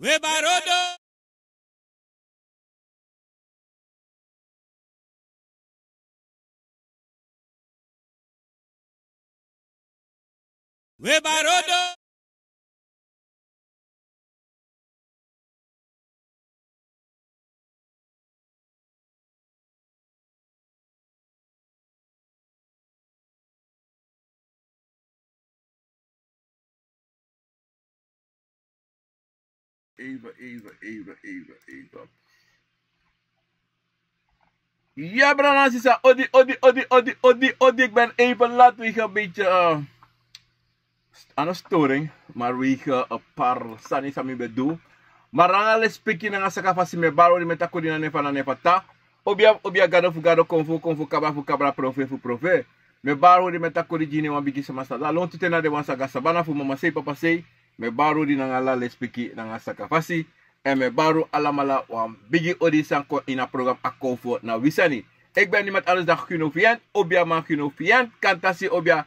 We barodo. We barodo. Even. Ja, Brana, is odi. Ik ben even laat. We gaan een beetje aan een storing. Maar we gaan een paar sani sami bedoel. Maar ranga les peki na saka fasi me baro di metako di na nefa na nefa ta. Obia gado fu gado konfu kabra profe. Me baro di metako di jini wan bigi sama sada. Lon tutena de wan saga sabana fu mama sei papa sei. Me baro di na ngala les peki na saka fasi. En me baro alamala wan bigi odi sanko in a program akonfo na wisani. Ik ben niemand anders dan Guno Vian. Obia man Guno Vian. Kantasi obia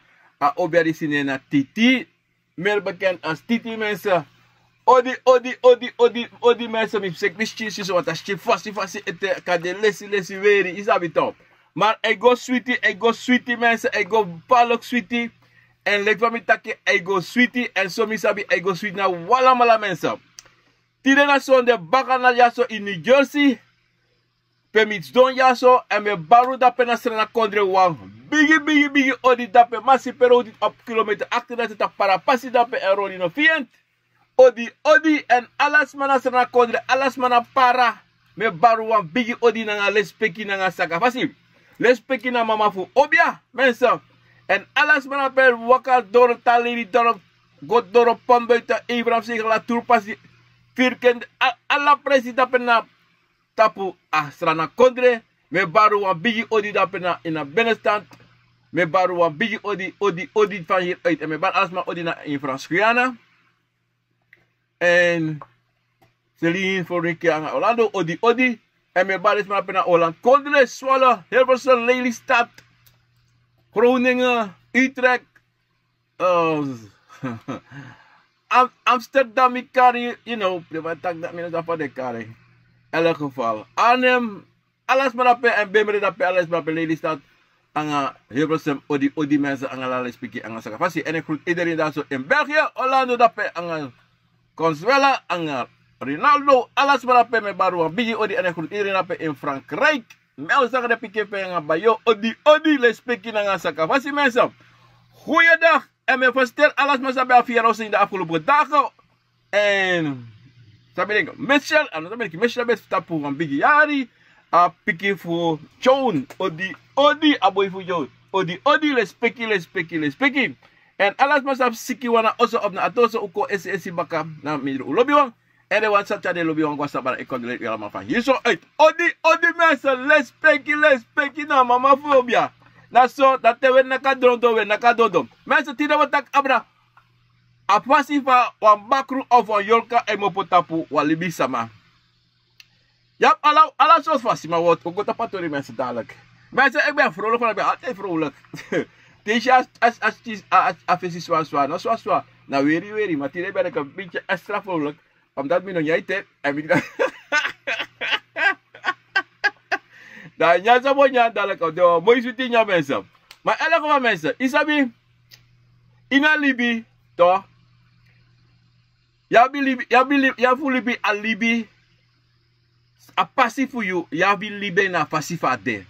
di sine na Titi. Meer bekend als Titi mensen. Odi mensen mi sek mischi so wat as fasi ete kade lesi weri isabi top. Maar I go sweetie mensen, I go palok sweetie en lek van mi take I go sweetie en so mi sabi I go sweet na wala mala mensen. Tide na so de bakana yaso in New Jersey. Permits don yaso en me baru da pena srena kondre wang. Bigi odi dape masi pero odi op kilometer 38 ta para pasi dape en roli no fient. Odi en alas mana srena kondre alas mana para me baru wan bigi odi na les peki na saka fasi. Les peki na mama fu obia mensen. En alas mana per waka door taliri door god door pombeita Abraham zich la tour pasi. Firken alla presida pena tapu srana kondre me baru wan bigi odi da pena in a benestand. Me baru wan bigi odi van hier uit. En me baru alsma odi na in Frans Guyana. En Celine voor een keer aan Orlando, odi. En me baru is maar pena Holland. Kondre, Zwolle, Hilversum, Lelystad, Groningen, Utrecht. Amsterdam, Ikari, you know, prima tak dat minus af de kari. In elk geval. Arnhem, alles maar op en Bemere dat alles maar op Lelystad. Anga Hilversum, odi mensen anga lale spiki anga sakafasi. En ik groet iedereen daar zo in België, Orlando dat anga Consuela, anga Ronaldo, alles maar op me baru bigi odi en ik groet iedereen dat in Frankrijk. Mel zeggen de pike pe anga bayo, odi le spiki anga sakafasi mensen. Goeiedag. En me verstel alles maar sabi afvieren in de afgelopen dagen. En sabi denk Michel, en dan ben ik Michel best tapu van bigi yari. Piki voor John, odi, aboy voor John. Odi, les peki. En alles maar sabi siki wana also op na atoso uko esi baka na midro lobby wang. En de wan satya de lobby wang was sabara ik kon de late allemaal van hier zo uit. Odi mensen, les peki na mama fobia. Na so dat te wen nakadondom. Mensen tida watak abra. Apasi fa wan bakru of wan yolka en mopotapu walibi sama. Ja, alla soort vast, maar wat ook wat patori mensen dadelijk. Mensen, ik ben vrolijk, maar ik ben altijd vrolijk. Deze als zwaar, nou zwaar. Nou weer, maar die ben ik een beetje extra vrolijk. Omdat ik nog niet heb, en ik dan ja, zo moet je dadelijk, de mooie zoetie ja mensen. Maar elke van mensen, isabi, ina libi, toch? Ja voel libi al libi. A passie voor jou, ja wil libe na passie voor de.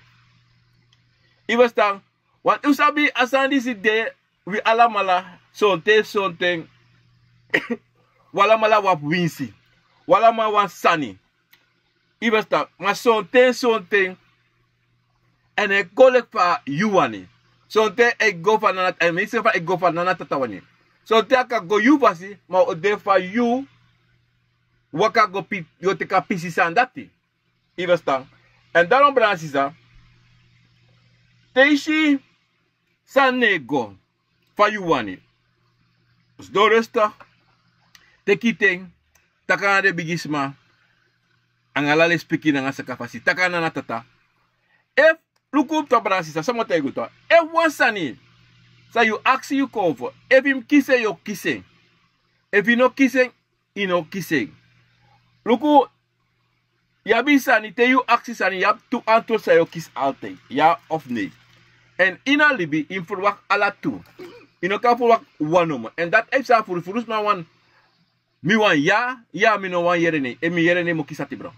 Ik was dan, want usabi asandi si de, we alamala, something, walamala wap winsi, walama wan sani. Ik was dan, maar something, en ik kolek van you wani. Something ik go van nanat, en mensen van ik go van nanat tatawani. Something ik go you pasi, maar ode van you, waka go pi, yo teka pisi sandati. I verstaan. En daarom Bransisa. Teishi sanego. Fa you wani. Dus door rustig. Tekiting. Takana de bigisma. Angalale spiki na nga sa kapasi. Takana na tata. If lukup to Bransisa. Samote go to. If one sani. Sa you ask you cover. If him kissing, you kissing. If you no kissing, you no kissing. Luku, je bisa niet te je acties en je hebt toe antwoord zijn je kies altijd. Ja of nee. En in een libi, in verwacht alla toe. In elkaar verwacht one nummer. En dat heeft ze voor de maar one. Mi wan ja, ja mi no wan yere nee. En mi yere nee mo kisati bro.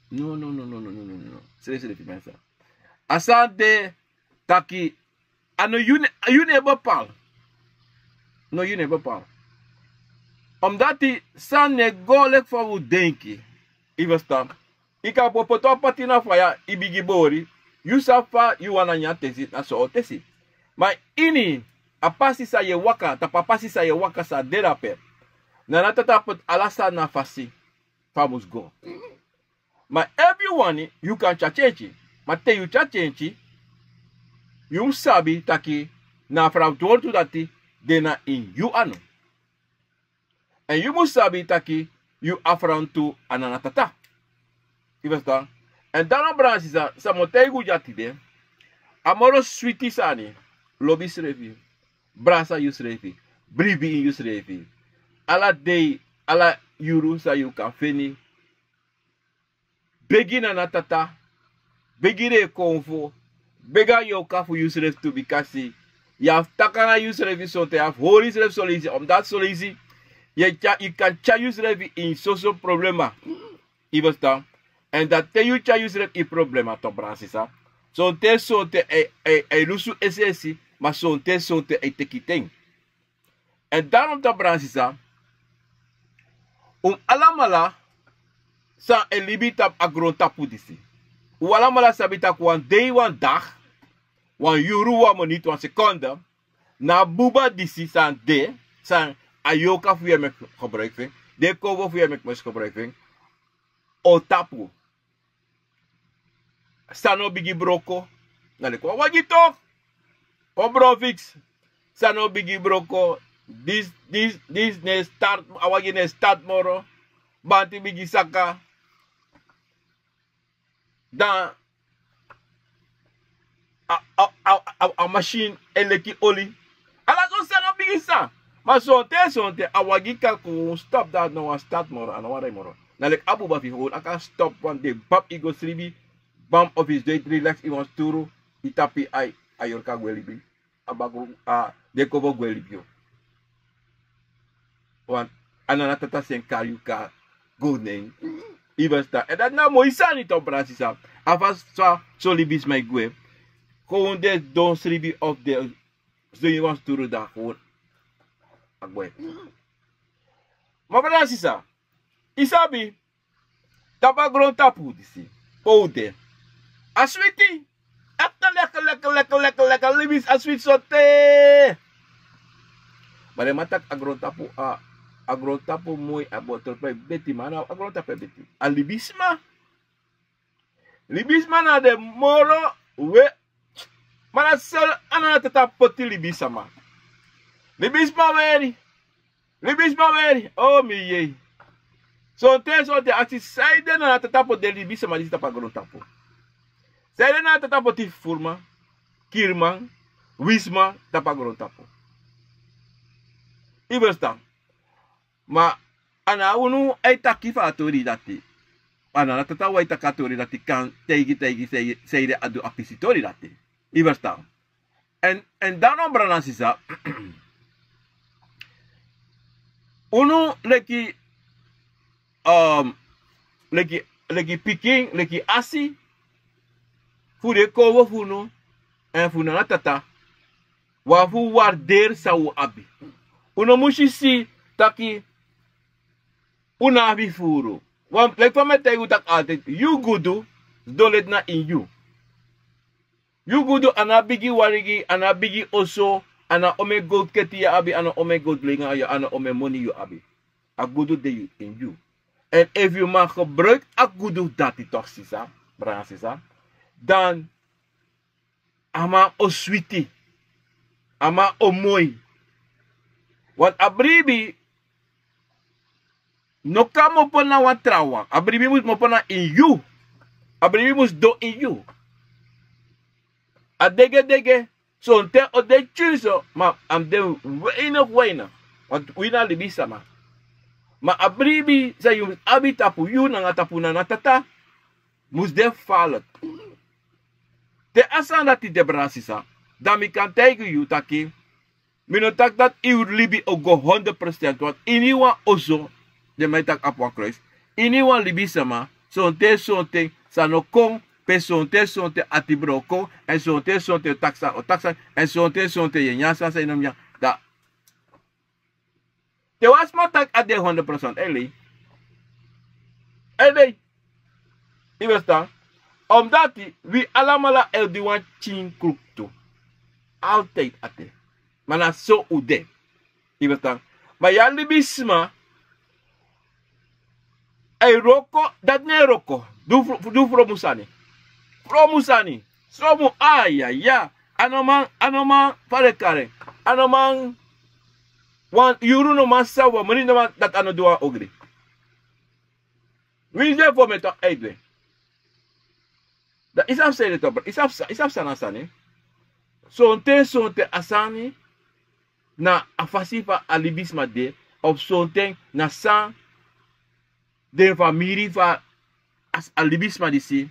No. Seriously mensen. Asa de taki. Ano you ne bepaal. No you ne bepaal. Omdat die san ne golek van hoe denken. I verstaan. Ik heb op het patina van ja, i bigi bori. You safa, you wana nya tesi, na so tesi. Maar ini, a pasi sa ye waka, tapa pasi sa ye waka sa derape. Na natatapot alasa na fasi. Famus go. Maar everyone, you can chachenchi. Maar te you chachenchi, you sabi taki, na verantwoord dati, dena in you ano. En you must sabi taki, you afrantu ananatata. Je verstaan? En dan branche sa samoteigu jatide. Amoro sweetie sani. Lobby srevi. Brasa you srevi. Bribi in you srevi. Ala day, ala yuru sa you kan fini. Begina na tata. Begire konfo. Bega yo kafu you srevi to bikasi. Je hebt takana you srevi so te have holy srevi solizi. Omdat solizi. Je kan cha you srevi in social problema. Je verstaan? En dat te je use i problema to bransisa. So te so te lusu esesi, maar so te te kiteng. En daarom to bransisa. Alamala sa libita agronta pudisi. Alamala sabita kwan day one dag, wan yuru wa monit wan seconde, na buba disi san de, san ayoka fuye mek gebruiking, de kovo fuye mek mes gebruiking, o tapu. Sano bigi broko. Nale kwa wagito. Obrovix. Sano bigi broko. This ne start. Awagi ne start moro. Banti bigi saka. Dan. A machine eleki oli. Ala so sano bigi sa. Ma sonte. Awagi ka ko stop that no start moro. Ano waray moro. Nale abu ba fi hol. Aka stop one day. Bab igo sribi. Bam of his day relax in sturu itapi ayorka gwelibi abago de kobo gwelibio wan ananatata sen kariuka go name ibasta en dat na moisani to brasisa afas so libis my gwe gewoon de don sribi of de so you want sturu da gewoon agwe ma brasisa isabi tabagron tapu disi poude aswiti. Akta lekker. Libis aswit sote. Bare matak agrotapu mooi abotol pe beti mana agrotapu beti. Alibisma. Libisma na de moro we mana sel anana tata poti libisama. Libisma weri. Oh mi ye. So te ati saide na tata po de libisama di tapa agrotapu. Zij na tatapo ti furma, kirman, wisma, tapagron tapo. Iberstaan. Ma ana unu ay takifa atori dati. Ana na tatawa ay takatori dati kan tegi seide adu apisitori dati. Iberstaan. En daarom branasisa. Unu leki piking, leki asi. Fude kowo funo en funa na tata wafu waardeer sawu abi uno mushi si taki una abi furu wan like van met tegu tak altijd you gudu dolet na in you gudu ana bigi warigi ana bigi oso ana ome gold keti ya abi ana ome gold linga ya ana ome money you abi a gudu de you in you and if you mag gebruik a gudu dati toch sisa bransisa dan ama o sweetie, ama o mooi. Want abribi no kamo po na wat trawa. Abribi mus mo po na in you. Abribi mus do in you. A dege. So te o de chuso, ma am de weinig. Want we na libisa ma. Maar abribi zei je abi tapu you na tapu na tata. Moest de vallen. De asan dat die de brasisa. Dan mi kan tegen you taki. Mino tak dat iu libi ogo 100%. Want iniwa ozo. De mij tak apwa kruis. Iniwa libi sama. Sonte sa no kong. Pe sonte atibro kong. En sonte taksa o taksa. En sonte ye nyasa sa inom ya. Da. Te was ma tak at de 100%. Eli. Je verstaan? Omdat we allemaal die wan chin krukto. Altijd ate. Maar na zo ude. Je verstaan? Maar ja, libisma. Ei roko, dat ne roko. Du fromusani. Fromusani. Somu ya. Anoman parekare. Anoman. Wan yuru no man sawa. Mani no man dat ano dua ogri. Wie is voor me toch uitwe? Dat is afzijde toch? Is afzijde Sonte asani na afasifa alibisma de of sonte na san de familie va as alibisma disi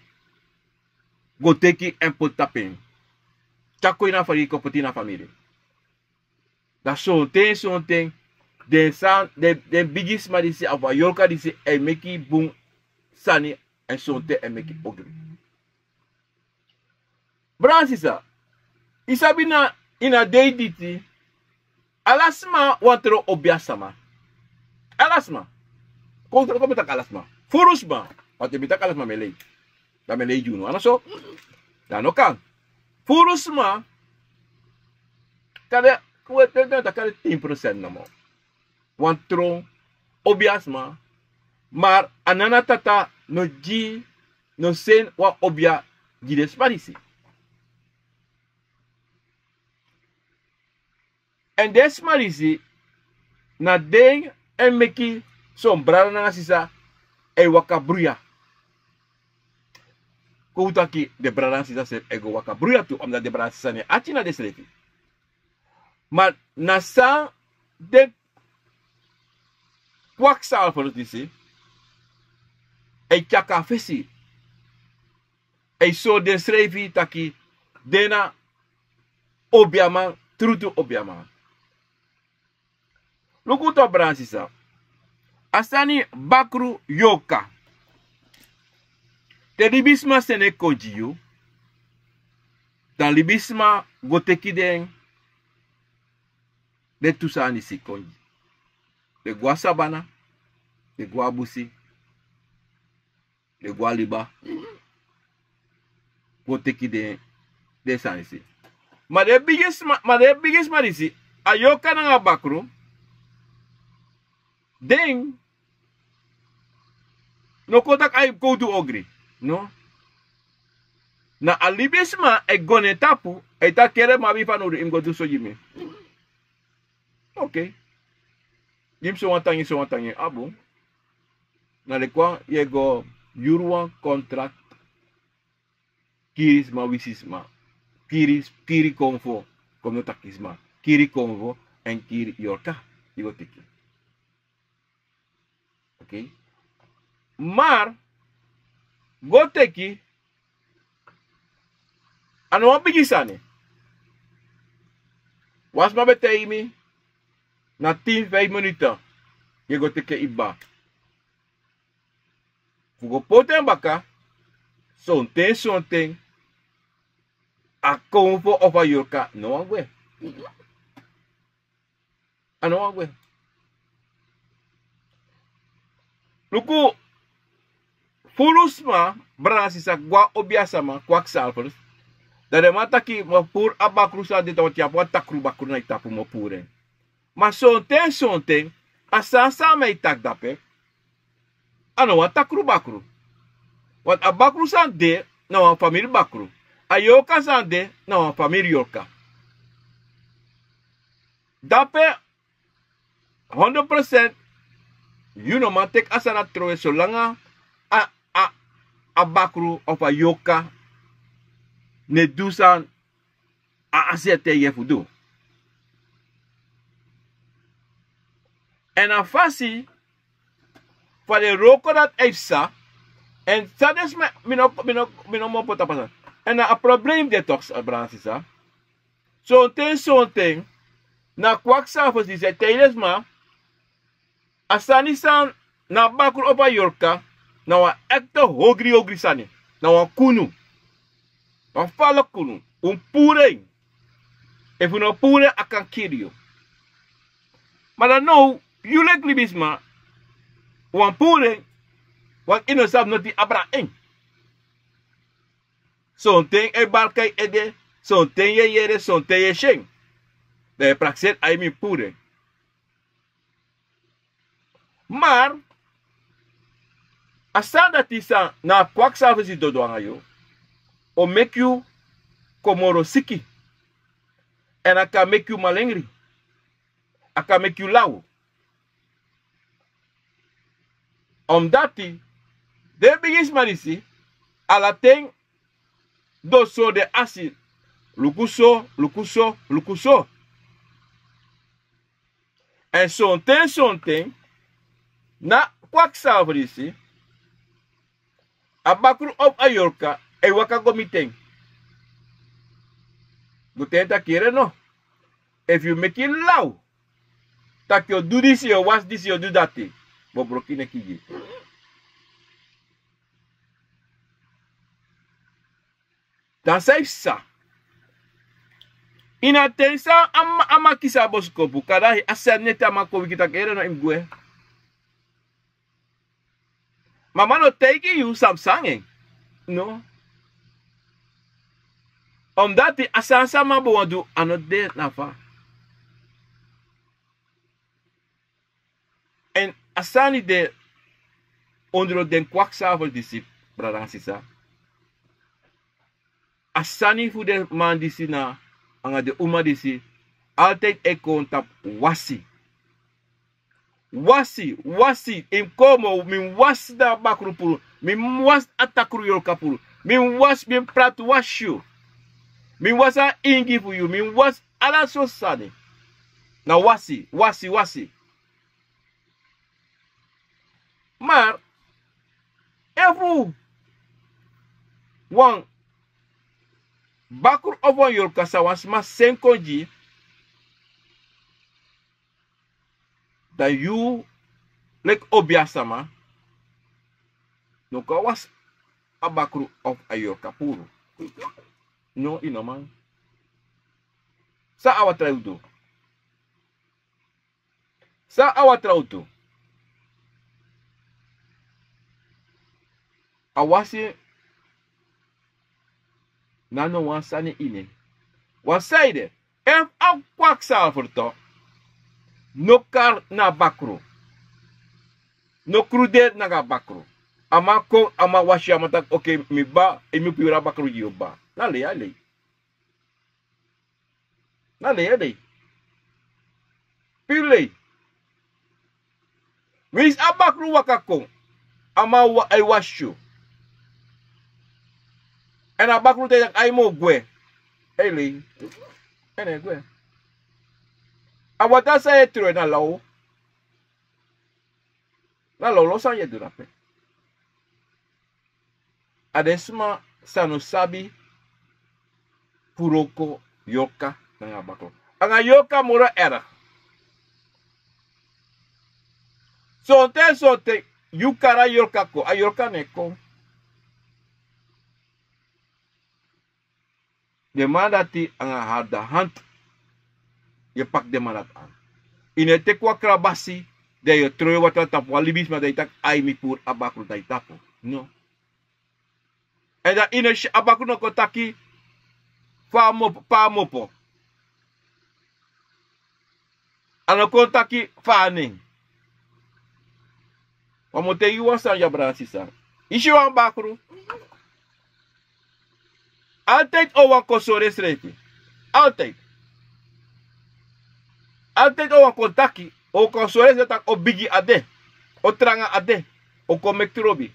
go teki en potapin. Chako ina fari ko potina familie. Da sonte de san de bigisma disi of yorka disi e meki boom sani en sonte en meki ogri. Bransisa, isabina ina deiditi, alasma wantro obiasama. Alasma. Como tak alasma? Furusma. Wat je tak alasma melei. Da melei juno. Ano so? Da no kan. Furusma. Kada kuwete da kada 10% namo. Wantro obiasma. Maar anana tata no ji no sen wa obia ji desparisi. En desparisi na ding en meki sombrara na sisa e waka bruya. Koutaki de brada sisa se ego waka bruya tu omdat de brada sisa ne atina deslefi. Maar na sa de kwaksal voor disi. E chaka fesi. E so den schrevi taki dena obiama trutu obiama. Lukuto bransisa. Asani bakru yoka. Te libisma sene kojiyu. Dan libisma goteki den de tusani si konji. De gwa sabana. De gwa busi. De gwa liba. Goteki de sanisi. Maar de bigisma disi. Ayoka nga bakru. Den no kotak ay go to ogri, no? Na alibisma e gone tapu, e ta kere mabi fanuru im go to so jimi. Okay. Jim so watangi abu. Na le kwa ye go yuruan contract kiris ma wisisma. Kiri konfo, kono takisma. Kiri konfo en kiri yorka. Igo tiki. Okay. Maar goteki ano bigisane. Was ma beteimi na 10-5 minuten. Je goteki iba. Fugo poten baka sonten a konfo of a yorka no angwe. Ano angwe. Luku fulusma brasisa gwa obiasama kwak salfers. Dade mataki mapur abakrusa de totiapo takru bakru na itapu mapure. Ma sonten asasa me itak dape. Ano wa takru bakru. Wat abakrusa de na wa family bakru. Ayoka sande na wa family yorka. Dape 100% you know man tek asana troe so langa a bakru of a yoka ne dusan a asete yefudu. En a fasi Van de roko dat EFSA. En dat is mijn mopot passen. En een probleem dit toch, Bransisa. Zo'n ding. Na kwakzalvers die zei tijdens maar. Asani san na bakul op een yorka. Na een echte hogri sani. Na een kunu. Een vallen kunu. Een poering. Even een poering akan kirio. Maar dan nou, jullie klibisma. Een poering. Want in ons not die abra eng. Zo'n ding e balkai ede. Zo'n ding je jere, zo'n ding je sheng. De praxet ay mi poering. Maar, asan dat is na kwakzalvers dodo angayo, o make you komoro siki. En I can make you malengri. I can make you lauw. Omdat die, de bigis marisi, ala ting, do so de asi, lukuso. En zo'n ting, na kwakzalvers isi, abakru op ayorka, e waka gomiteng. Gutenta kere no. If you make it loud, tak you do this, you was this, you do that thing. Bo brokine kiji. Dan say sa. Ina tensa ama kisa boskopu kada asan neta mako kita kere no imgue. Mama no take you some singing. No. Omdat die asan sama bo do anode nafa. En asani de onder den kwakzalver disi bradansisa. Asani fu de man disi na anga de uma disi altijd e kontap wasi. Wasi in komo min was da bakru puru, min was atakru yor kapuru, min was min prat washu. Min was a ingi for you, min was ala so sani. Na wasi. Maar, every one bakur over your kasa was ma senkonji that you like obiasama no ka was a bakru of ayor kapuru. No, man. Sa awa traudo. Awasi nano wansani ine. Wansaide, ef a kwakzalver to, no kar na bakro. No krudet na ga bakro. Ama washi amatak, okay, mi ba, emi pura bakro yoba. Nale. Pile. Wis abakru wakakong. Ama ay washu. En abakru te yak ay mo gwe. Ele. Ene gwe. Awata sa etro na law. Na law lo sa yedu rape. Adesma sano sabi puroko yoka nga bakro. Anga yoka mura era. Sote yukara yoka ko ayoka neko. Demandati anga harda hand. Je pak demandat aan. Inete kwa krabasi de je troe wat tap walibis ma de tak ai mi pur abakro dai tapo. No. En dat in een abakro no kotaki pa mopo. Ano kontaki faning. Wamote yuwasan ya bransisa. Ishi wan bakro. Altijd owan kosore srepi. Altijd. Altijd owan kontaki. O kosore zetak o bigi ade. O tranga ade. O komektrobi.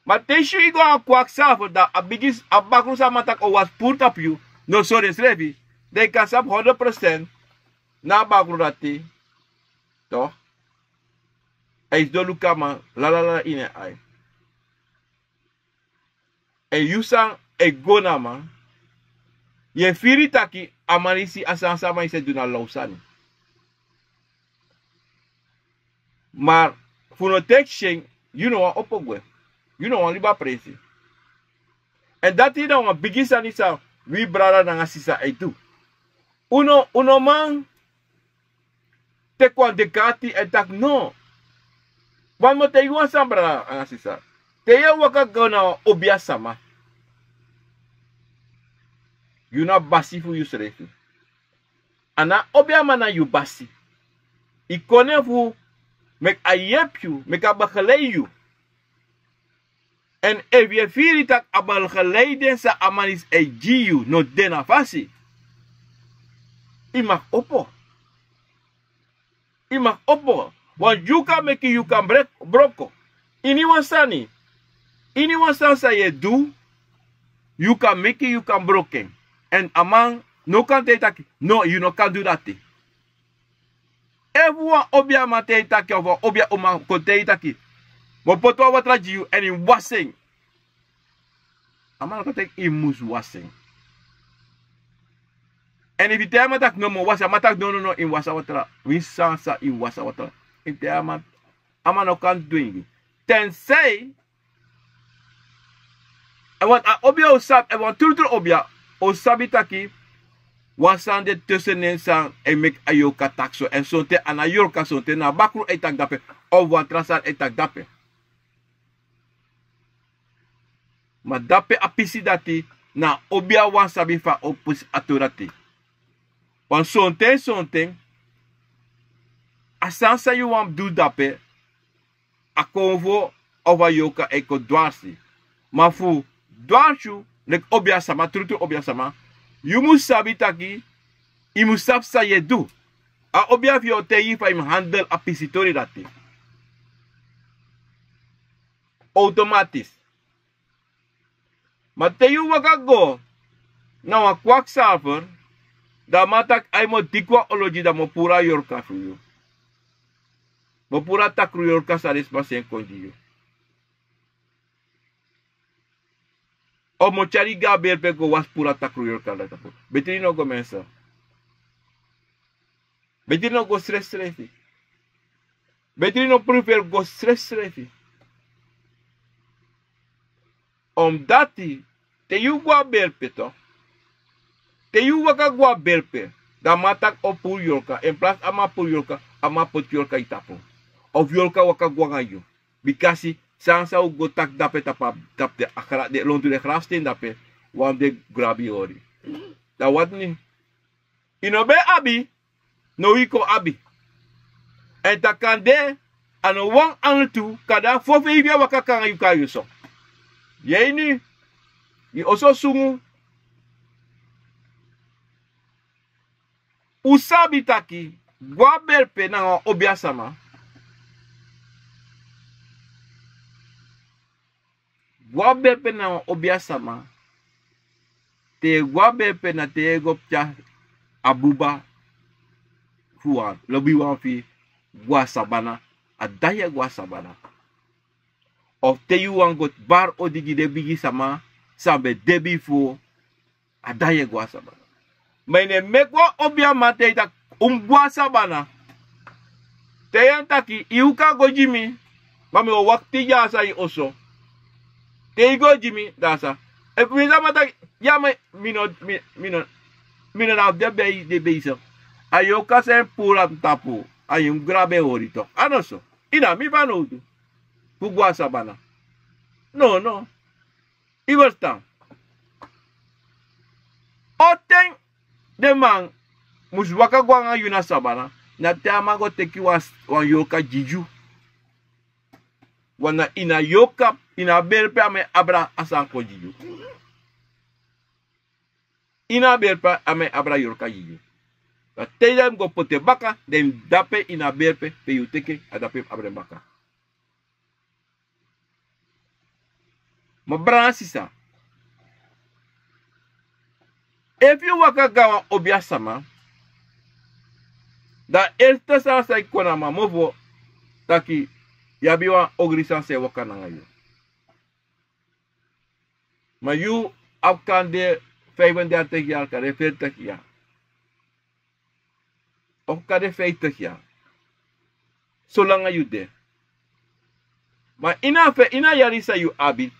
Maar teshu igo aan kwakzalver dat abigis abakru sa matak o was purtap you. No sore srepi. De kan sap 100% na bakru dati. Toch? Is do luka man la la la ine ai. En yusan e gona man. Ye firi taki amanisi asan sama ise duna lausani. Maar funotek shen, you know wan opogwe. You know wan liba presi. En dat is nou een bigisa nisa wie brada na sisa etu. Uno man te kwan dekati en tak no. Wan mo te yuan san brada na sisa. Te ye waka gona obia sama. You na basi fu you serefu. Ana obia mana you basi. Ikone fu mek ayep you, mek abagelei you. En if je vier tak abal geleiden sa amanis e giu no dena fasi. I mag oppo. I mag oppo. Want you kan make you kan broko. Ini wansani. Ini wansan sa ye do. You can make you can broken. And among no kan te taki. No, you no can do that. Everyone obia mate taki of obia oma kote taki. Mo poto watra jiu en in wasing. Amana ko tek imus wasing. En if you tell me that no more wasa, matak no in wasa watra. We sansa in wasa watra. If tell me amana kan doing it. Then say I want obia osab, I want tutur obia osabitaki wasande tussenin sang en mek ayoka takso en sonte anayorka sonte na bakru etak dape of watrasan etak dape. Ma dape apisi dati na obia wan sabi fa opus aturati. Wan sonten asansa you wan do dape a konvo over yoka eko dwarsi. Ma fu dwarshu nek obia sama trutu obia sama. You must sabi taki I must sa ye do. A obia fi o te yi fa im handle apisitori dati. Automatis. Maar te you waka go na wa kwaksalver da matak ay mo dikwa ology da mo pura yorka fu you. Mo pura takru yorka sa respasen konji you. O mo chari gaber pe go was pura takru yorka da tapu. Betri no go mensa. Betri no go stress refi. Betri no prefer go stress refi. Dati, te you gwa berpe to. Te you waka gwa berpe. Da matak o pur yorka. En plus ama pur yorka, ama pot yorka itapo. Of yorka waka gwa ngayon. Bikasi, sansa u go tak dape tap de akara de lontu de grafsteen dape. Wan de grabi ori. Da wat ni. Inobe abi, no wiko abi. En takande, ano wang antu, kada fofe ibia waka kanga yuka yuso. Yeni, yi oso sungu. Usabi taki, gwa berpe na obia sama. Gwa berpe na obia sama. Te gwa berpe na te gopcha abuba. Fuan, lobi wan fi gwa sabana. Adaya gwa sabana. Of te you wan got bar odigi de bigi sama sambe debi fu adaye gwa sabana. Mene mekwa obia mate ita gwa sabana. Te yantaki iuka go jimi. Mame o wakti ya sa i oso. Te go jimi dasa. E pwisa mata ya me mino na de beisa. Ayoka sen pura tapu. Ayum grabe orito. Anoso. Ina mi vanodu. Gwa sabana. No. Iwerstan. Oten de man muswaka gwa nga yuna sabana. Na te amago teki wan yoka jiju. Wana ina yoka ina berpe ame abra asanko jiju. Ina berpe ame abra yoka jiju. Na te dem go pote baka den dape ina berpe pe yuteke adape abre baka. Ma bransisa. If you waka gawa obia sama, da esta sa ikona ma movo taki Ya biwa ogrisan se wakana ngayo. Maar you kan de 35 jaar, kan de 40 jaar. Of kan de 50 jaar. Zolang you de. Maar ina yarisa you abi.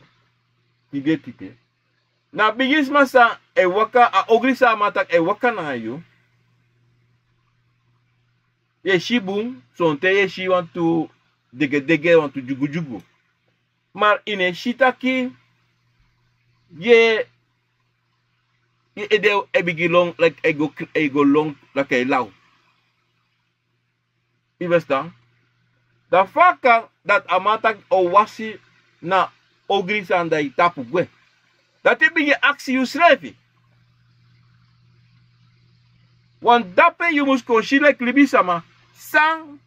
Ibetite. Na bigis masa e waka a ogrisa matak e waka na you. Ye shibum, sonte ye shi want to dege want to jugu. Maar ine shitaki ye ede ebigi long like ego long like a law. You understand? The fact that amatak o wasi na ogrisa anda itapu gwe. Dat heb je actie je schrijven. Want dape je moest conchile klibisama sans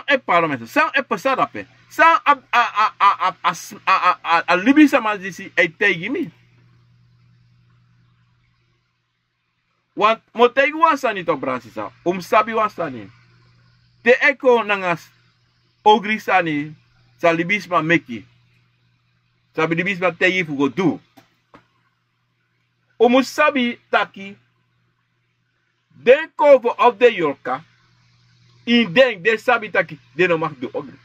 een parlement, sans een pasadape, sans a libisama disi e tegimi. Want motegi wasani to brasisa, sabi wasani. Te eko nangas ogrisani sa libisma meki. Sabi libisma tegi fugo do. Sabi taki den cover of the Yorka in den de sabi taki de no mag do ogri.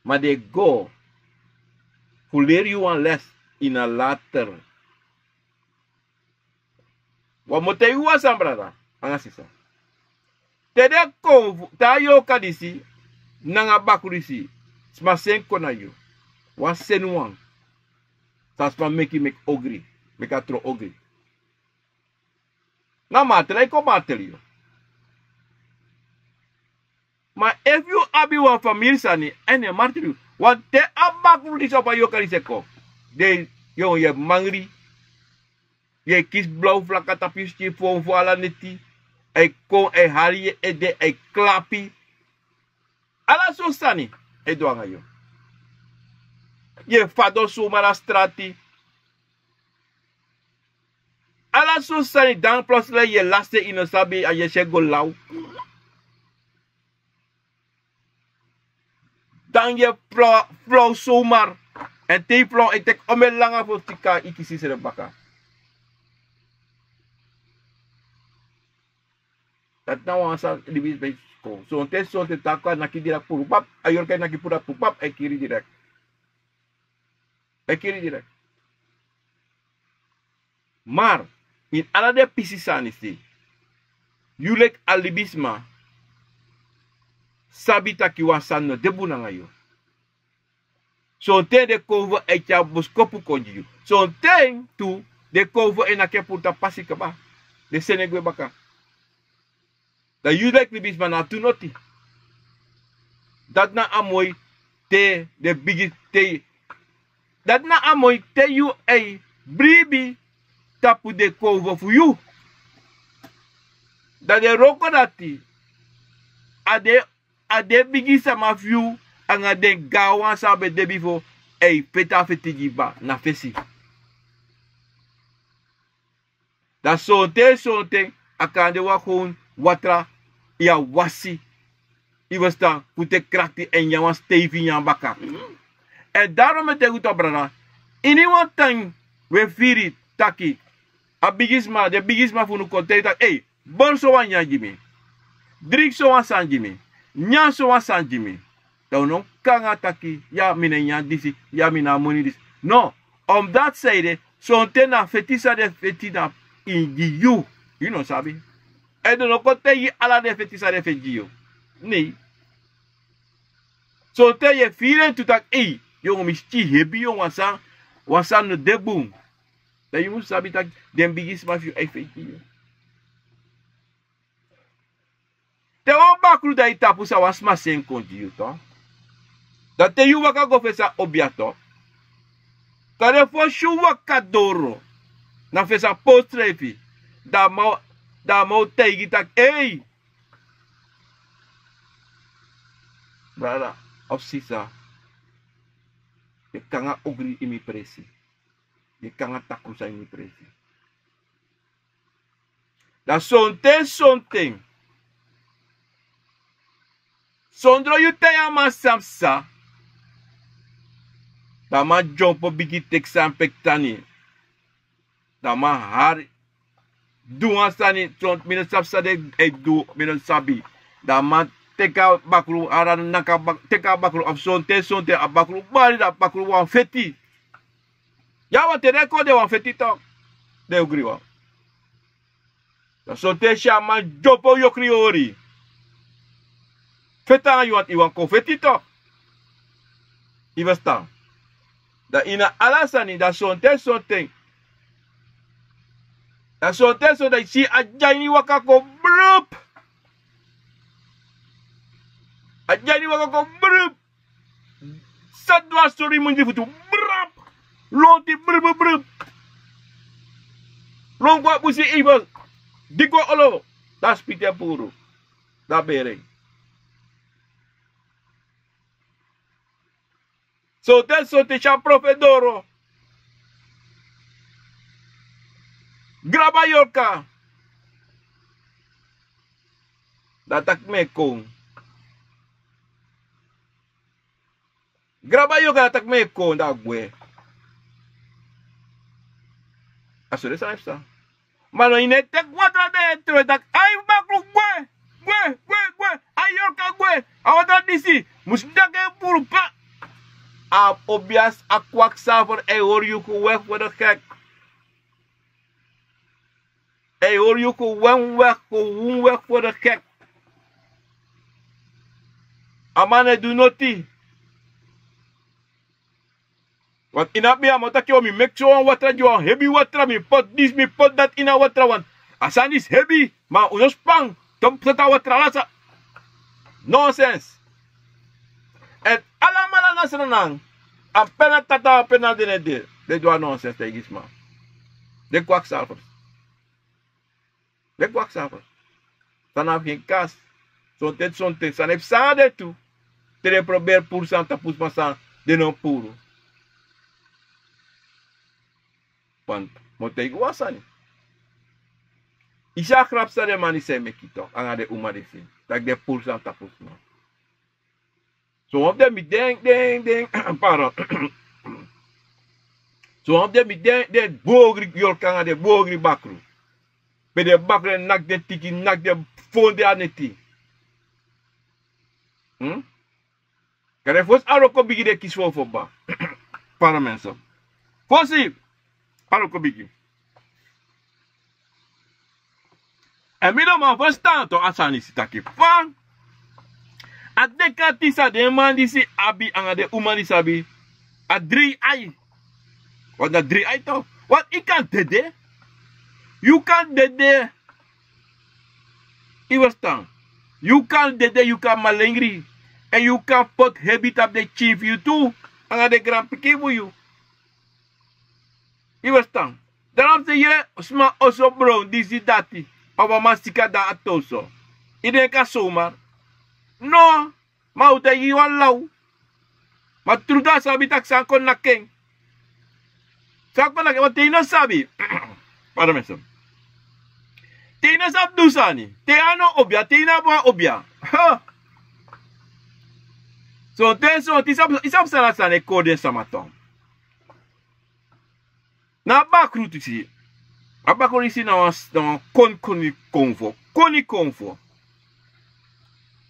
Maar de go who leer you one less in a later. Wat moet je wasan brada? Angasisa. Te de ko ta Yorka disi nanga bakurisi. Sma senko na you. Wan senuan. Sasma make ogri. Make a tro ogri. Na matela ko mateli. Maar if you abi wan family sani ene martiri. Want te abakuru di sopa yo kariseko. De yo ye mangri. Ye kis blauw vlakka tapis chi fon ala neti. E kon e hari e de e klapi. Ala so sani. E doanga yo. Ye fado sumara strati. Ala so sani dan plus le ye laste inosabi a ye shego lau. Dan ye flow sumar. En te flow e tek ome langa voor tika ikisi sere baka. Dat nou ansa libis bij ko. So te so te takwa naki direct purupap. Ayor kay naki pura pupap e kiri direct. Maar in alle de pisisani si. Yulek alibisma. Sabita ki wasan no debu na ngayo. So ten de cover e cha boskopu konji. So ten tu de cover e na ke puta pasi kaba. De senegwe baka. Da yulek libisma na tu noti. Dat na amoy te de bigi te. Dat na amoy te you e bribi tapu de cover for you. Dat de roko dati. Ade bigi sama few anga de gawan sabe de bifo e peta fetigiba na fesi. Da sonte akande wa gewoon watra ya wasi. Iwasta pute krakti en yawan stevi yan baka. En daarom met de guto brada. Anyone time we firi taki. De bigisma funu kontei tak. Hey, bon so wan jimi. Drink so wan san jimi. Nyan so wan san jimi. Dan non kanga taki. Ya mine nyan disi. Ya mina money disi. No. Dat side. So na fetisa de fetina in you. You know sabi. En dan kontei ala de fetisa de fetio. Nee. So je fire to tak. Hey. Jongen, mischi hebi jongen wasan no debum. Dan je moet sabi tak den bigis ma fiu efeki. Te wan bakru da itapu sa wasma sen konti to. Dat te yu waka go fesa obiato. Kare fo shu waka doro. Na fesa postrefi. Da mau teigi tak. Hey. Brada, of sisa. Je kanga ogri imi presi. Je kanga takusa imi presi. Da sonten. Sondro you tell ma samsa. Da ma jump bigi teksan pektani. Da ma har. Doan sani. Tont mine samsa de do mine sabi. Da ma teka bakru aran naka teka bakru of sonte a bakru bari da bakru wan feti. Ja wat de rekorde wan feti tok. De ugriwa. Da sonte shama jopo yokri ori. Feta you wat iwan konfeti tok. Ivesta. Da ina alasani da sonte. Da sonte so da si ajaini wakako brup. Ajaini wakako brup. Sadwa story munji futu brup. Lonti brup. Longwa busi iba. Diko olo. Da spite puro. Da bereng. Sonte cha profedoro. Graba yorka. Datak mekong. Graba yorka datak mekong da gwe. Aso de sa ifsa. Mano inetek watra dentro tak ay baklu gwe. Ay yorka gwe. Awatra disi. Musdake puro pa. Obias akwak saver hoor je weg voor de gek. Hoor je gewoon weg voor de gek. Amane do noti. Want in abia motakyo mi make sure watra jo heavy watra mi pot this mi pot that ina watra wan. Asan is heavy ma unos pang tom sata watra lasa. Nonsense. En allemaal nasranang. En pena tata pena de. De doa nonsense tegen man. De kwakzalvers. Dan heb geen kas. Zo'n tijd. Dan heb sade toe. Tere probeer pursan tapus masan. De non puro. Want moet ik wasani. Isa krap sa de mani se me kito. Anga de uma de fin. Tak de pursan tapus man. So op de mi ding. Pardon. So op de mi de bogri yorkanga de bogri bakru. Be de bakru nak de tiki nak de fonde aneti. Kare fos aroko bigi de kiswo foba. Para mensen. Fosi aroko bigi. En mi man verstaan to asani sitaki fan. A dekati sa de man disi abi anga de umani sabi. A 3 ai. Wat dat 3 ai toch? Wat ik kan dede? You kan dede. Iwastan. You kan dede, you kan malengri. En you kan pot habit op de chief you too. Anga de grand piki voor you. Iwastan. Daarom zeg je, sma oso bro, disi dati. Oba mastika da atoso. Iedereen kan zomaar. No, ma uta iwan lau. Ma truda sabi tak sangkon na king. Sangkon na king, wat tina sabi. Para mesem. Tina sab dusani. Tina obya, tina ba obya. Ha. So tenso, isap sana sana kode samaton. Na bakru tisi. Abakru isi na koni konfo.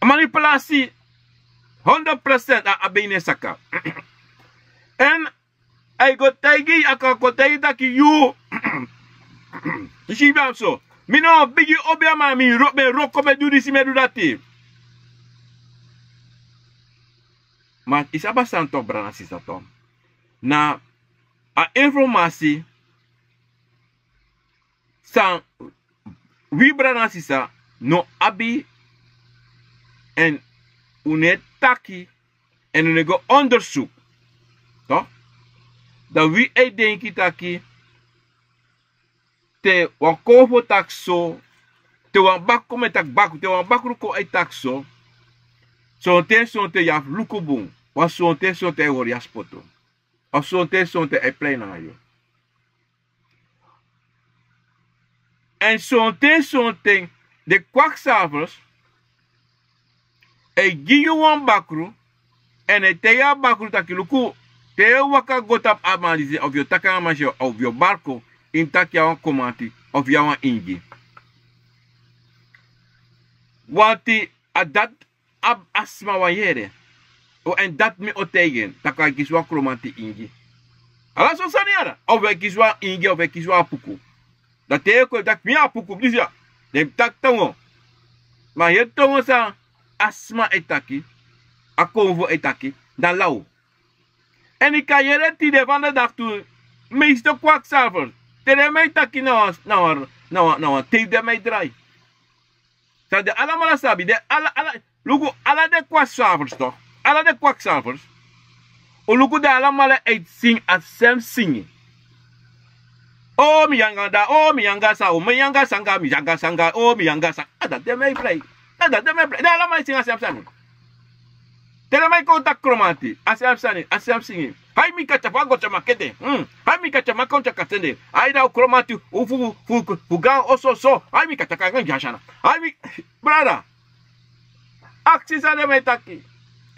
Manipulasi 100% a abine saka. En ay go tagi akako tagi taki you. Ishi so. Mino bigi obiama mi roko me do this me do that. Maar isaba santo brana sisatom. Na a informasi san wi brana sisa no abi en une taki en une go onderzoek. Toch? Dat wie ei denki taki te wan kofo takso te wan bakko met tak bakko te wan bakko ko ei takso son te yaf lukubung wan son te hor jaspoto of son te ei pleina yo. En son te de kwakzalvers E giyu wan bakru. En e teya bakru taki luku. Te waka gotap amalize of yo taka amashe of yo barko. In tak yawan komati of yawan ingi. Wanti adat ab asma wayere. O en dat mi otegen. Taka kiswa kromanti ingi. Ala so saniara. Of we kiswa ingi of we kiswa apuku. Dat te ko tak mi apuku. Disia. Dem tak tongo. Ma hier tongo sa asma etaki. A konvo etaki. Dan lau. En ik kan je redden van de dag toe. Meeste kwakzalvers. Tere mij taki nou take de mij draai. Zo de allemaal sabi. De lugu alla de kwakzalvers toch. Alla de kwakzalvers. O lugu de allemaal uit sing as sem sing. Oh mi yanga da. Oh mi yanga sa. Oh mi yanga sanga. Mi yanga sanga. Oh mi yanga sa. Dat de mij play. Dat de mij play. De allemaal sing as sem sing. Tere mij contact kromati. Asem sani. Asem singing. Hai mi kacha fango cha makete. Hai mi kacha makoncha katende. Hai da kromati. Fu gan oso so. Hai mi kacha kangan jashana. Hai mi. Brada. Aksi sa de metaki.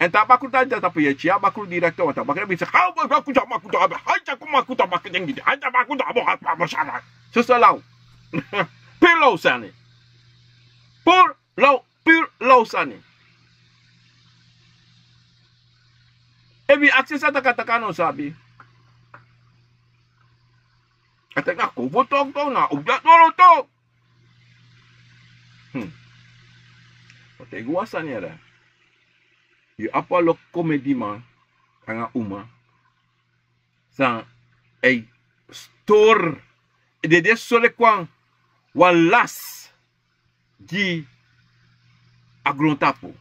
En tabakru ta jata puye chia bakru director wata. Bakre bisa. How bakuta makuta abe. Hai cha kumakuta makete. Hai cha makuta abo ha shana. So lau. Pilo sani. Pur low sani. Ebi akses sa takataka sabi. At nga kubutok to na ugat no to. Pati guwasan niya ra. Yu apalo comedy man nga uma sa ay store de sole kwang walas di agrontapo.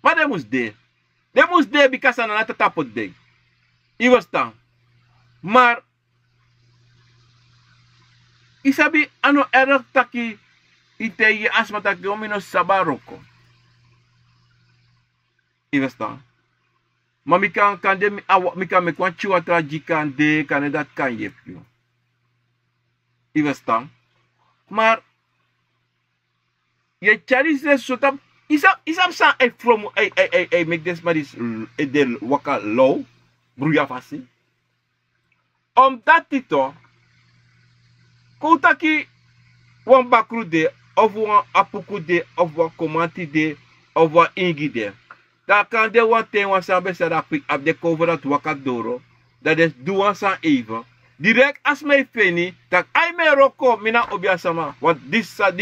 Mademus de. De moest de bikasa na nata tapot de. Iwastan. Maar isabi ano erok taki ite yi asma taki omino sabaroko. Iwastan. Ma mikan kande mikan me kwan chiwa trajikan de kanedat kan yep yo. Iwastan. Maar ye charise sotap Isam sa from make this maris del waka low bruya fasi. Dat tito koutaki wan bakru de of wan apuku de of wan komanti de of wan ingi de. Da kan de wan ten wan sambe sa da pik ab de cover dat waka doro. Dat is duan san even. Direct as mij feni, dat ai me roko mina obia sama. Want dissa.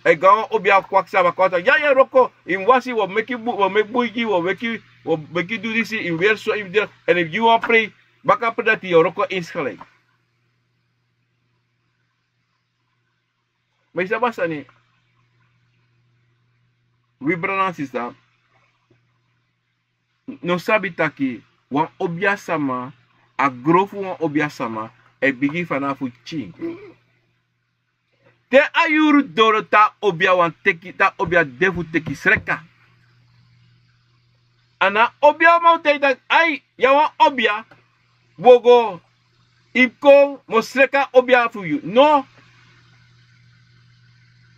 E gaan obia kwak sama kwata. Ja roko in wasi wo make buigi wo make do this in weer so if there and if you want pray baka dat je roko inschelijk. Maar isa basa ni we brana sista no sabi taki wan obia sama a grofu wan obia sama e bigi fanafu ching. Te ayuru doro ta obia wan teki ta obia defu teki sreka. Ana obia mau te tak ai ya wan obia bogo ipko mo sreka obia fu you. No.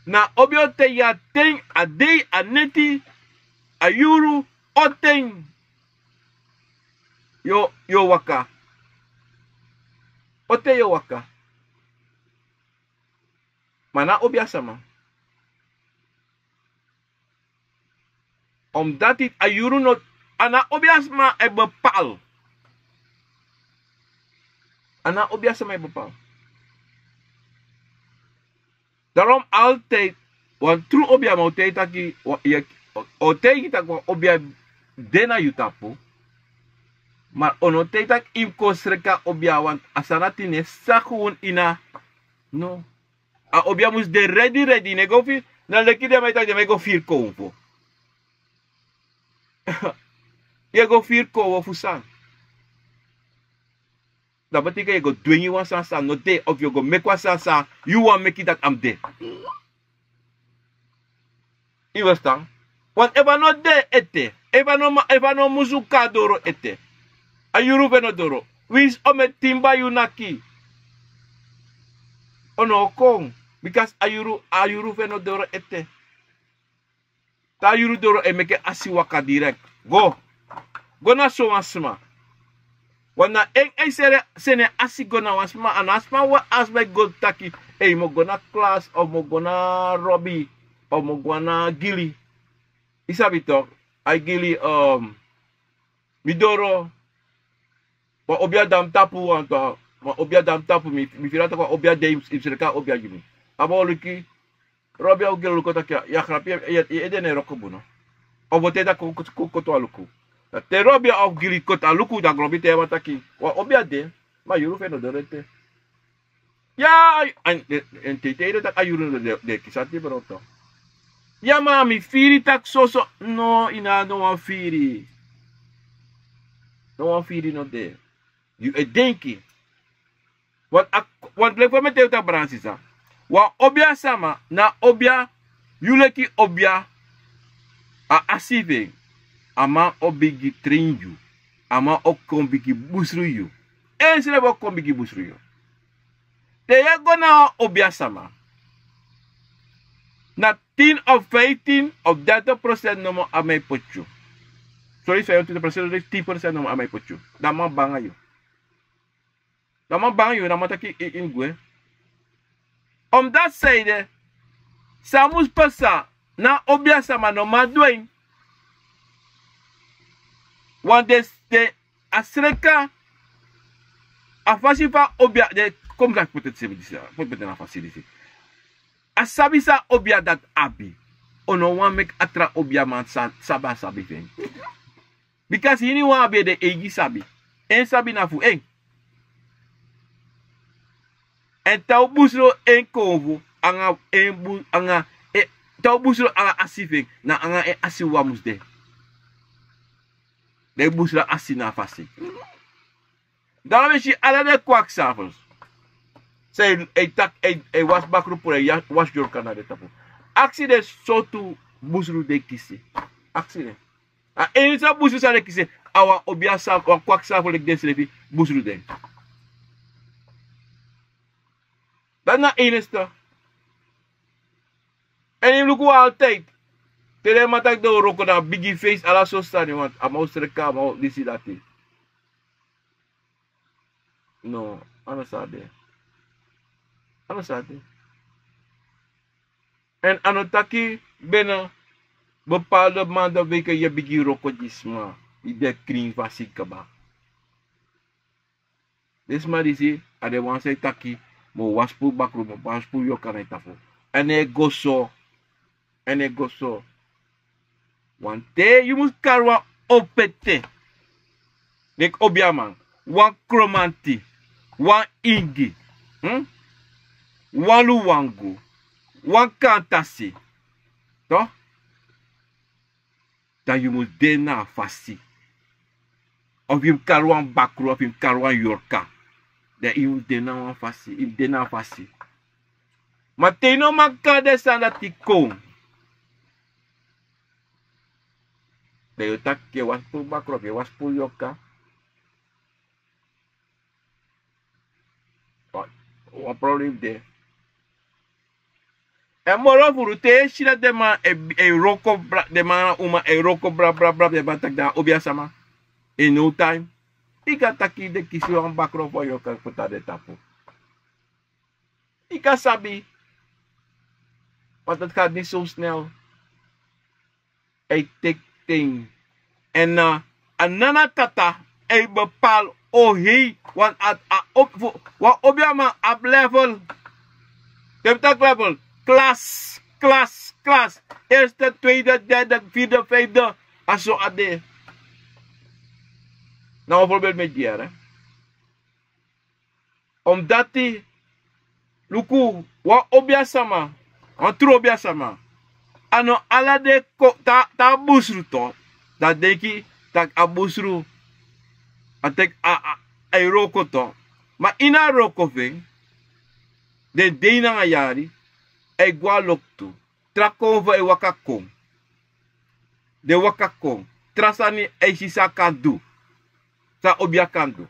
Na obia te ya ten a day a neti ayuru oten yo waka. Ote yo waka. Mana obia sama. Omdat dit ayuru not ana obia sama e bepal. Ana obia sama e bepal. Daarom altijd, want true obia ma otei taki otei kita kwa obia dena yutapo. Maar onotei tak imko sreka obia want asanati ne sakun ina no. A obia mus de ready ne go fi na leki de mai tak de me go fir ko po. Ye go fir ko wo fusan. Dat betekent je gaat doen je wat sansa, no day of you go make wat sansa, you want make it that I'm dead. You understand? Want eba no de ete, eba no muzuka doro ete, ayuru veno doro, wis ome timba yunaki. Ono kong, because ayuru veno doro ete. ta yuru doro e meke asi waka direct. Go. Go na so asma. Wana en sene asi go na asma an asma wa asma go taki e mo go na class of mo go na Robbie of mo go na Gili. Isabi to ai Gili midoro wa obia dam tapu anto wa obia dam tapu mi firata kwa obia de ibsirka obia yumi. Abo luki Robbie o Gili ko takia ya krapi e de ne rokobuno. O boteta ko to aluku. Te Robbie of Gili ko ta aluku da grobi te wataki. Wa obia de ma yuru fe no dorete. Ya en te tak ayuru de kisati broto. Ya mami firi tak soso no ina no wan firi. No wan firi no de. You e denki. Want plek voor me te ta bransisa. Wa obia sama na obia yuleki obia a asive ama obigi train ama okombigi busru you. En sile bo kombigi busru you. Te ya gona obia sama. Na 10 of 15 of 30% nomo amay pochu. Sorry, 70% 10% nomo amay pochu. Dama banga yo. Dama banga yo, dama taki ingwe. Om dat zijde, samus pasa na obia sama no madwen. Want de asreka afasifa obia de kom ga put het sebedisa. Put het na facility. Asabisa obia dat abi. Ono wan mek atra obia man saba sabi thing. Because yini wan abi de egi sabi. En sabi na fu en. En tau busro en konvu anga en bu anga tau busro anga asifing na anga e asiwa musde. De busro asina fasi. Dan we si ala de kwakzavers. Say a was bakru por a was your canada tapu. Accident so to busru de kisi. Accident. A enisa busru sa de kisi. Awa obiasa or kwakzavers like this levi busru de. Dat na eneste. En je look altijd. Tere matak do roko na biggie face ala so stani want ama usreka ama disi dati. No, ano sabe. Ano sabe. En ano taki bena bepaalde maanden weken je biggie roko jisma. Ide kring fasik kaba. Desma disi ade wan say taki mo waspu bakru mo waspu yo kana tafu. Ene goso. Ene goso. Wante you must karwa opete. Nek obiaman. Wan kromanti. Wan ingi. Wan luwangu. Wan kantasi. To? Dan you must dena fasi. Of him karwan bakru, of him karwan yorka. Dan you must dena wan fasi. Him dena fasi. Mateno makade sanati kong. De yo tak ke waspu bakro ke waspu yoka. One problem there. En moro furu te shira de ma e roko bra de ma uma e roko bra de batak da obia sama. In no time. Ika taki de kisi wan bakro for yoka puta de tapu. Ika sabi. Want het gaat niet zo snel. Hij tikt ding. En anana tata. Hij bepaalt. Oh hey. Want op je man op level. Temtak level. Klas. Eerste, tweede, derde, vierde, vijfde. En zo ade. Nou bijvoorbeeld met die. Omdat die. Luku. Wa obia sama. Antro bia sama. Ano ala de ko ta busru to. Da deki tak abusru. Atek a roko to. Ma ina roko ving. De dena ngayari. E gwa loktu. Trakova e wakakong. De wakakong. Trasani e shisakadu. Sa obiakandu.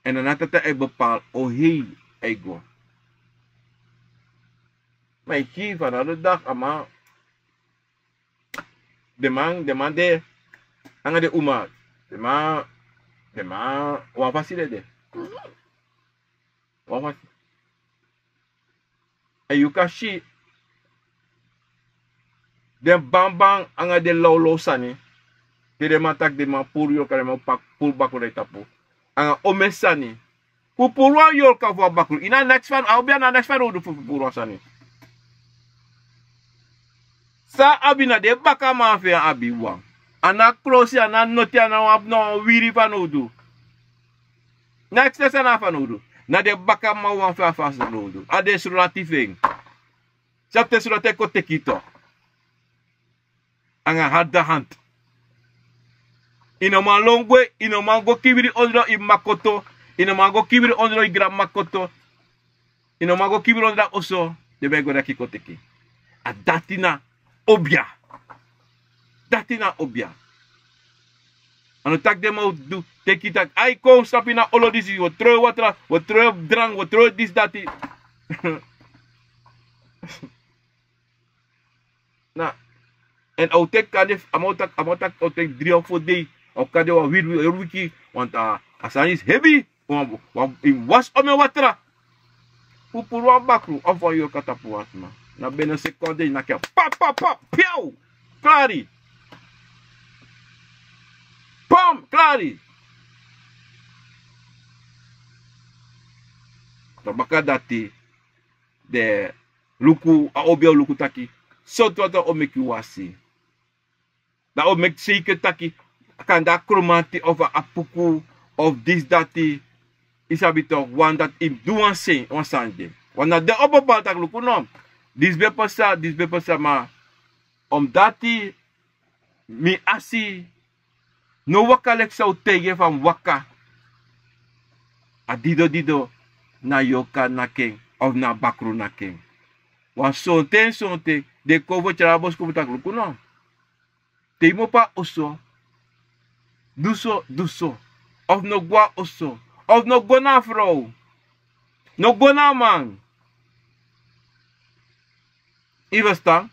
En dan natata e bepaal. O hey e gwa. Mijn kief van de dag, ama de man de anga de uma de man wa facile de wa facile e yukashi de bambang anga de lolo sani de matak de man pour yo kare man pak pour bakure tapu anga omesani pour yo ka vo bakure ina next fan au bien na next fan o do pour sani sa abina de baka ma fe abi wang ana close ana noti ana wap no wiri panodu next sana panodu na de baka ma wan fa fa nodu ade surati feng chapte surate ko tekito anga hadda hand ino malongwe ino mango kibiri ondro I makoto ino mango kibiri ondro I gram makoto ino mango kibiri ondra oso de bego da kikoteki adatina obia datina obia anu tak de mau du teki tak ai ko sapina olo disi wo tro watra wo tro drang wo tro dis dati na en autek kade amotak autek 3 of 4 day o kade wa wiki want asani is heavy wa was ome watra pupuru bakru of yo katapu asma na beno sekonde na ke pa piau clari pam clari to baka dati de luku a obia luku taki so to o make you wasi da o make seke taki kan da kromati of a puku of this dati isabito one that im do one say on Sunday wana de obobal tak luku no dis be pasa ma dati mi asi no waka lek sa utege van waka adido na yoka na king of na bakru na king wan sonte de kovo charabos ko tak luku no te mo pa oso duso of no gwa oso of no gona vrouw no gona man Ivesta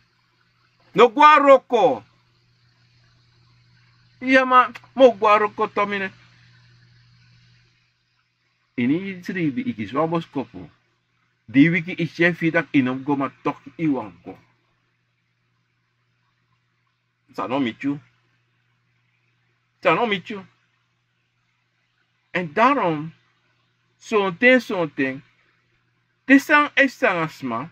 no gwa roko iya ma mo gwa roko tomine ini sribi iki swabos kopo di wiki isye fitak inom goma tok iwango Sano michu en daarom zo'n ding tisang esang asma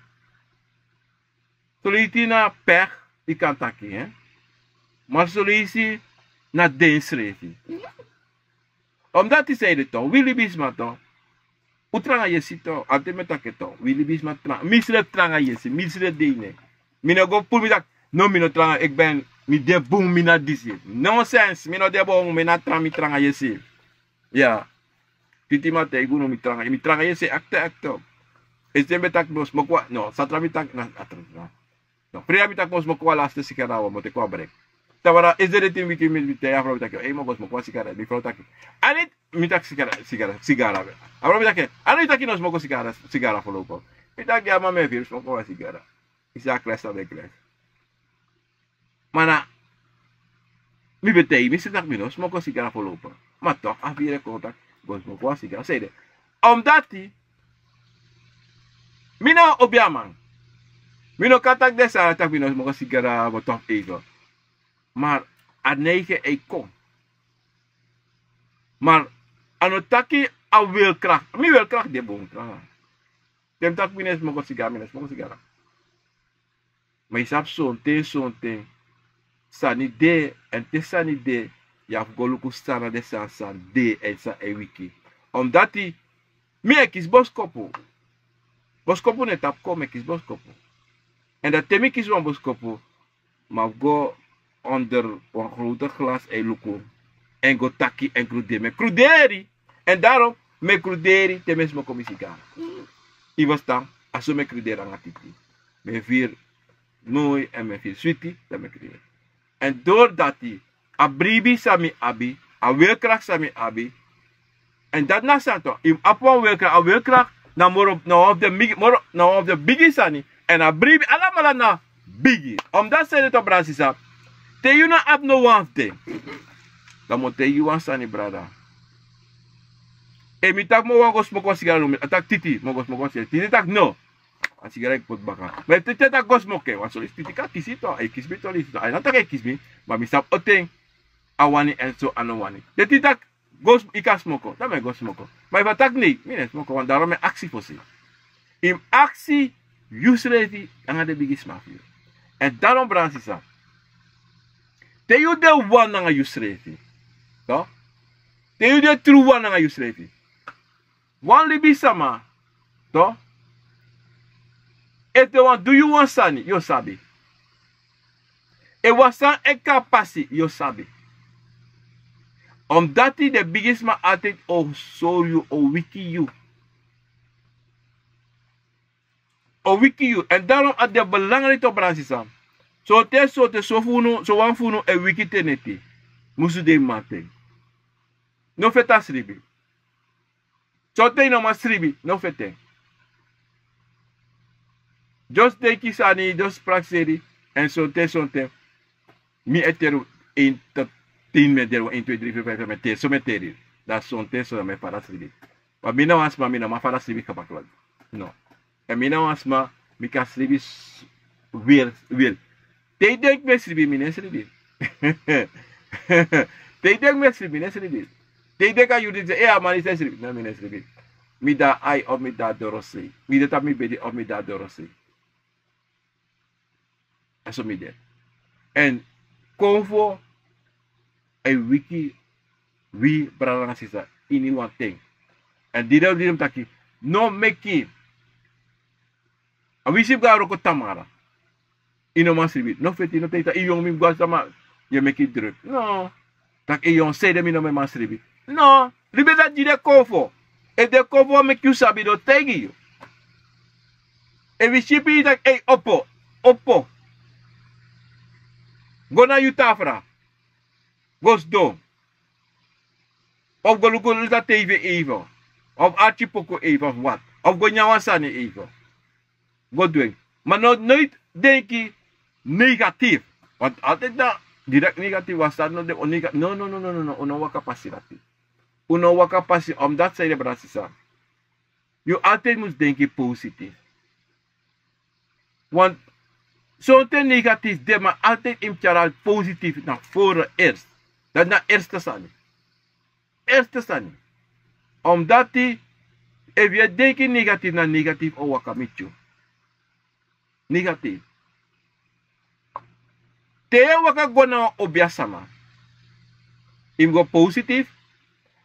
soliti na pech di kantaki maar soliti na densrefi omdat die zeiden toch Willy Bisma toch utranga yesi toch ante metake toch Willy Bisma tranga misre tranga yesi misre dine mina go pul mitak no mino tranga ik ben mi de boom mina disi nonsense mino de boom mina tranga yesi ja titi mate iguno mi tranga yesi acto este metak bos mokwa no satra mitak na atra no pria mitak bos mokwa laste sikarawa mo te kwa break tawara ezere wiki mi te afro mitak e mo bos mokwa sikara mi fro tak anit mitak sigara afro mitak anit tak nos mokwa sigara folopo mitak ya mame vir mokwa sigara isa klesa de kles mana mi betei mi sitak minos mokwa sigara folopo matok avire kontak bos mokwa sigara sede dati mina obiaman mino katak desa tak minos mokwa sigara motok ego maar a 9 kon. Maar ano taki a wilkracht. Mi wilkracht de bon kracht. Tem tak mines mo sigara. Maar isap sonte. Sani de en te sani de ya goluku stara de san de en sa e wiki. Omdat mi ekis boskopo. Boskopo ne tap kom ekis boskopo. En dat temi kis wan boskopo. Maar go onder een grote glas en luku en go taki en crude me cruderi en daarom me cruderi te mesmo comisiga i was dan aso me cruderi angatiti me vir noi en me vir sweetie te me cruderi en doordat die abribi sami abi a wilkracht sami abi en dat na santo im apon wilkracht na moro na of the biggie sani en abribi alamala na biggie omdat ze het op brasisa te you not have no one thing. Dan moet te you ansani, brada. E mi tak mo wan go smoke one cigarette no. Atak titi mo go smoke one cigarette. Titi tak no. A cigarette pot baka. Maar titi tak go smoke. Want so is titi ka tisi to. E kiss me to lis to. Ay not tak kiss me. Maar mi sap oteng. A wani en so ano wani. De titi tak go ika smoke. Dan me go smoke. Maar if atak nee. Mi ne smoke. Want daarom me actie for si. Im actie uselessly anga de bigis mafia. En daarom bransi sa. Te you de one anga uselessly. To? Te you de true one anga uselessly. One libi sama. To? E te wan do you want sani? Yo sabi. E wasan e kapasi? Yo sabi. Omdat hij de biggest man altijd o so you o wiki you. O wiki you. En daarom at de belangrijke bransisan. So te so funu, so wan funu e wiki teneti. Musu de mate. No feta sribi. So te no mas sribi. No fete. Just take sani, just praxeri. En so te. Mi eteru in tot 10 meter, 1, 2, 3, 4, 5 meter. So meteri. Dat son te so me para sribi. Maar mina wasma mina ma para sribi kapaklag. No. En mina wasma mi ka sribi wil. Te denk me sribi mine sribi. Te denk me sribi mine sribi. Te denk a yudi ze amani se sribi. No mine sribi. Mi da ai of mi da dorosri. Mi de tap mi bedi of mi da dorosri. Eso mi de. En konfo e wiki wi brada sisa ini one thing. En direm taki no meki. A wisip garo ko tamara. Ino masribi. No feti no teita iyong mi gwa sama ye meki druk. No. Tak iyong say de mi no me masribi. No. Libe da dire konfo. E de konfo make you sabi do tegi you. E wisipi tak e oppo. Go na Utafra. Gos do. Of go luko lita TV even. Of Archipoko even of what. Of go nyawasani even. Go doing. Maar nooit denk je negatief. Want altijd dat direct negatief was dat nog de onegatief. No. Uno waka passie dat. Uno waka passie omdat zij de brasisa. Je altijd moet denken positief. Want zo'n negatief de maar altijd in charal positief naar voren eerst. Dat naar eerste staan. Eerste staan. Omdat die if je denkt negatief naar negatief o waka met je. Negatief. Te waka gona obiasama. Im go positief.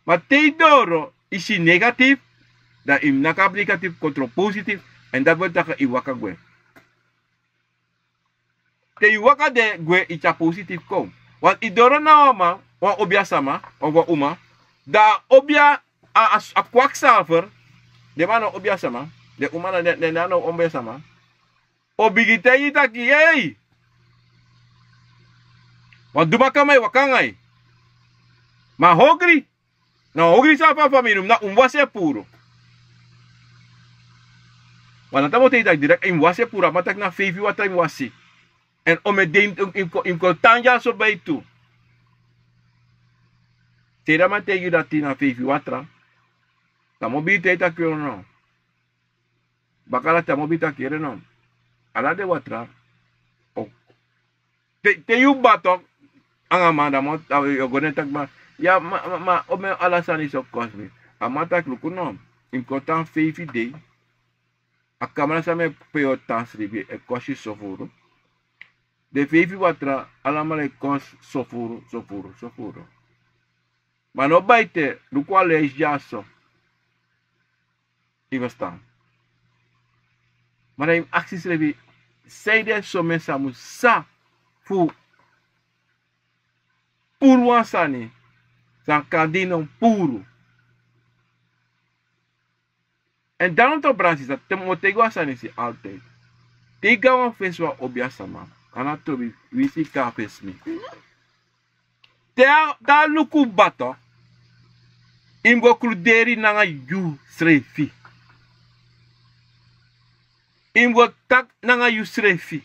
Maar te doro is negatief. Dat im nakap negatief contra positief. En dat wordt dat i waka gwe. Te waka de gwe icha positief kom. Want i doro na oma. Wa obiasama. Of wa uma. Da obia a kwaksalver. De man obiasama. De uma na de nano obiasama. Obigite itaki, hey! Want dumaka may wakangay. Ma hogri. Na hogri sa papaminum na umwase puro. Want natamo te itak direct umwase pura matak na fevi wata umwasi. En omedeim imko tanja so bay tu. Tera mate yu dati na fevi watra. Tamo bi te itak yo no. Bakala tamo bi itak yo no. Ala de watra. Oh. Te yu batok. Ang amanda mo. Yo gonetak ba. Ya ma ome alasan iso kosmi. Amatak lukunom. Imkotan fevi day. A kamera sa me peo tansribi. E koshi sofuro. De fevi watra. Alamale kos sofuro. Ma no baite. Lukwale is jaso. Ivastan. Maar hij acties levi, zij de zo mensen moet sa fu puro sani, san kadino puro. En daarom to branches dat te motego sani si altijd. Tega wan feswa obiasama, anatobi wisi ka fesmi. Te da luku bato, imgo kruderi nanga yu srefi. Imgo tak nanga yusrefi.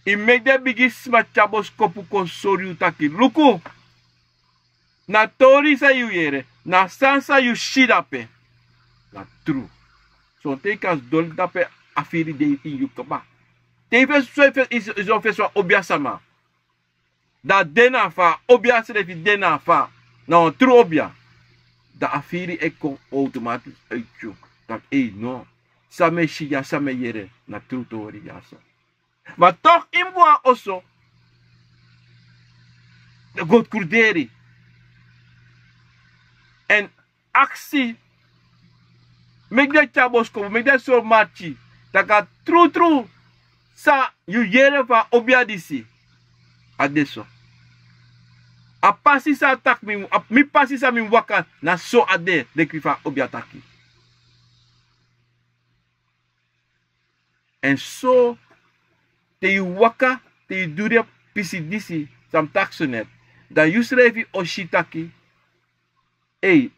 I make de bigis machabos kopu konsoriu taki. Luku. Na tori sa yu yere. Na sansa yu shidape. Na true. So take as dol dape afiri de in yu kaba. Te is ofeswa obiasama. Da dena fa obiasa de fi dena fa. Na true obia. Da afiri kon automatisch uit yu. Dat no. Same shiya same yere. Na true tori yasa. Maar toch in boa osso. De God kurderi. En actie. Mek de chabos komen. Mek de so machi. Dat true. Sa yu yere va obiadisi. Adesso. A pasi sa atak mi pasi sa mi waka na so ade de krifa obiataki. En so te yu waka te yu dure pisi disi sam taksonet. Da yu srevi oshitaki.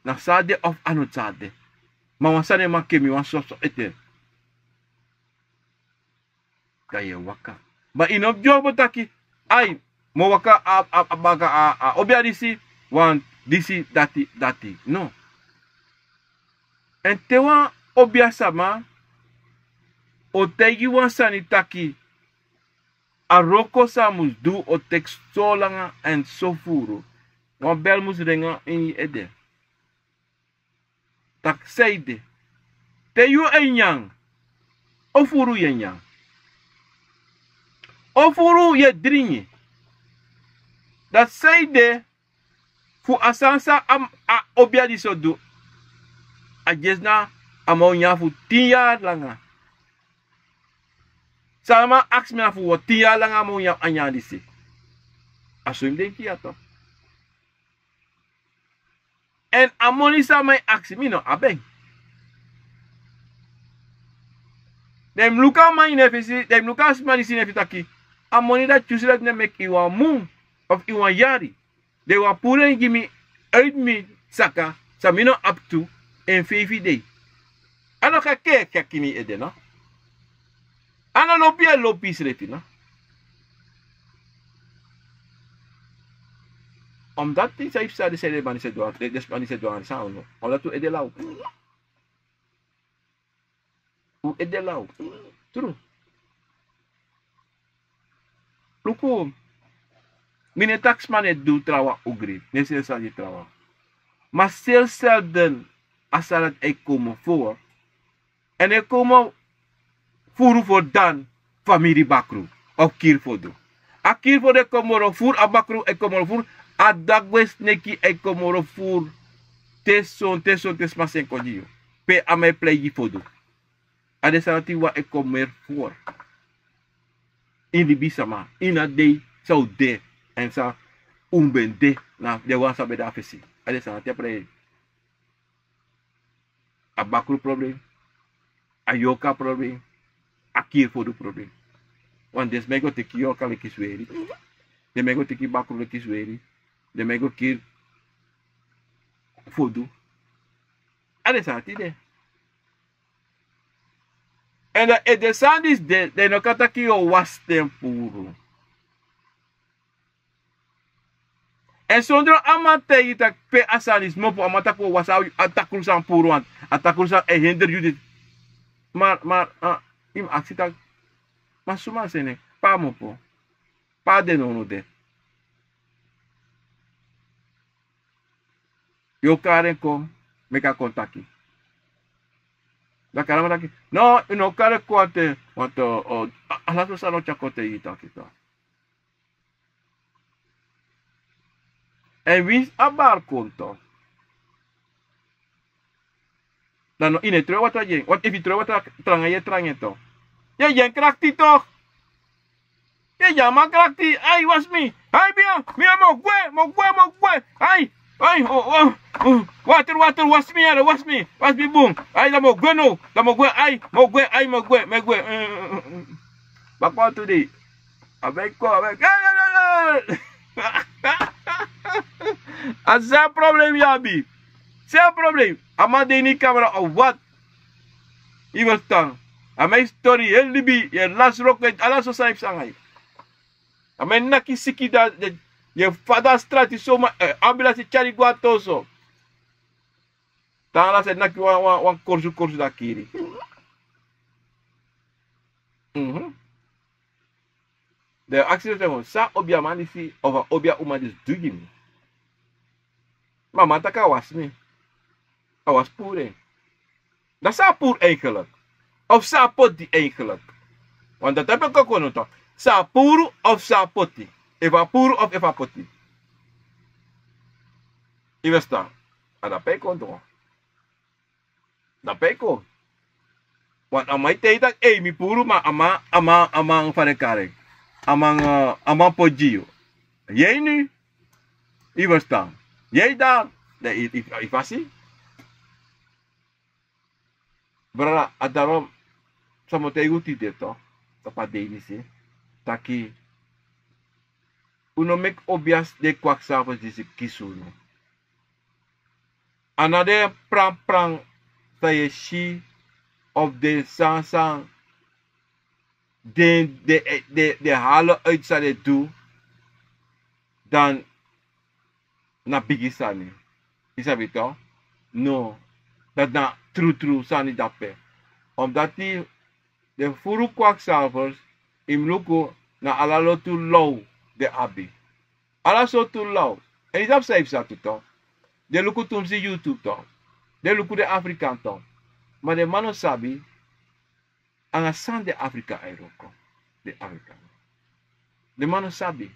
Na sade of anotsade. Ma wansane ma kemi wan so ete. Kaya waka. Ma inop jobo taki. Mo waka obia disi. Wan disi dati. No. En te wan obia sama. O tegi wan sanitaki. A roko samus du o teksto langa en sofuru. Wan bel mus renga in ede. Tak seide. Te yu enyang. Ofuru yenyang. Ofuru ye dringi. Dat seide. Fu asansa a obia di so du. A jesna amaunya fu 10 jaar langa. Sama aks me afu wat 10 jaar langa amaunya anya disi. Aso im denki ato. En amoni sa may aksi mino abeng. Dem luka man nefisi, dem luka smani sinefitaki. Amoni dat chusirat ne mek iwa mung of iwa yari. De wa puren gimi uit mi saka sa mino up to en 5 day. Ano ka kini ede no? Ano lopi srefi no? Omdat die zij zei de CD bani se doan, des bani se doan sa no. Omdat tu ede lau. U ede lau. True. Luku. Mine taxman het do trawa ugri. Nese sa di trawa. Maar stel selden als dat ik komen voor. En ik komen voor dan familie bakru. Of kirfodo. A kirfodo komoro voor a bakru ik komoro voor. A dagwes neki e komoro fur teson tesmasen kodio. Pe a me play fodo. A de sanati wa e komer for. In di bisama. In a day so de. En sa umbende na de wan sabe da fesi. A de sanati play. A bakru problem. A yoka problem. A kirfodo problem. Want des mego te yoka le kisweri. De mego te ki bakru le kisweri. De mego kir fodo. Ade santi de. En de sandis de no kata ki o was tempuro. En sondro amate ita pe asanis mopo amata ko wasa atakul san puro an. Atakul san e hinder judit. Maar im aksita masuma sene pa mopo. Pa de no de. Yo karen ko meka kontaki. Da karama daki. No, no kare ko ate want alato sa no chakote ita kita. En wins abar konto. Dan no ine troi wat jen. Wat if you troi wat trange to. Ja jen krakti toch. Ja jama krakti. Ai was me. Ai bia. Mia mo gwe. Ai. Ai, water, wash me, boom. Ai, la mo gwe no, ai, mo gwe. Bakwa today. Avec. Asa problem yabi. C'est problem. Ama deni camera of what? He was tongue. Ama story, LDB, last rocket, ala so saif sangay. Amen naki siki da je fada strati soma ambulance chari guatoso. Tala se naki wan korsu da kiri. De accident mo sa obia manisi over obia umadis dugin. Maar mataka was niet. Dat was poer. Dat is poer eigenlijk. Of sapoti eigenlijk. Want dat heb ik ook genoemd. Sapuru of sapoti. Eva poer of eva poti. Je weet dat. En dat peko toch. Dat peko. Want aan mijn tijd dat mi puru maar amang van de karek. Amang pojio. Jij nu. Je weet dat. Jij daar. Ik was ie. Brada, daarom. Samo te goed idee toch. Tapa denise. Taki. Uno mek obias de kwakzavers die ze kiezen. Anade prang taye shi of de sang de halen uit zou doen dan na bigisani. Isabi toch? No. Dat na true sani dape. Omdat die de furu kwakzavers im luko na alalo tu low de abi. Ala so tu low. En is dat safe zat toch? De luko tum si YouTube toch? De luko de Afrikaan toch? Maar de mano sabi anga san de Afrika aeroko. De Afrikaan. De mano sabi.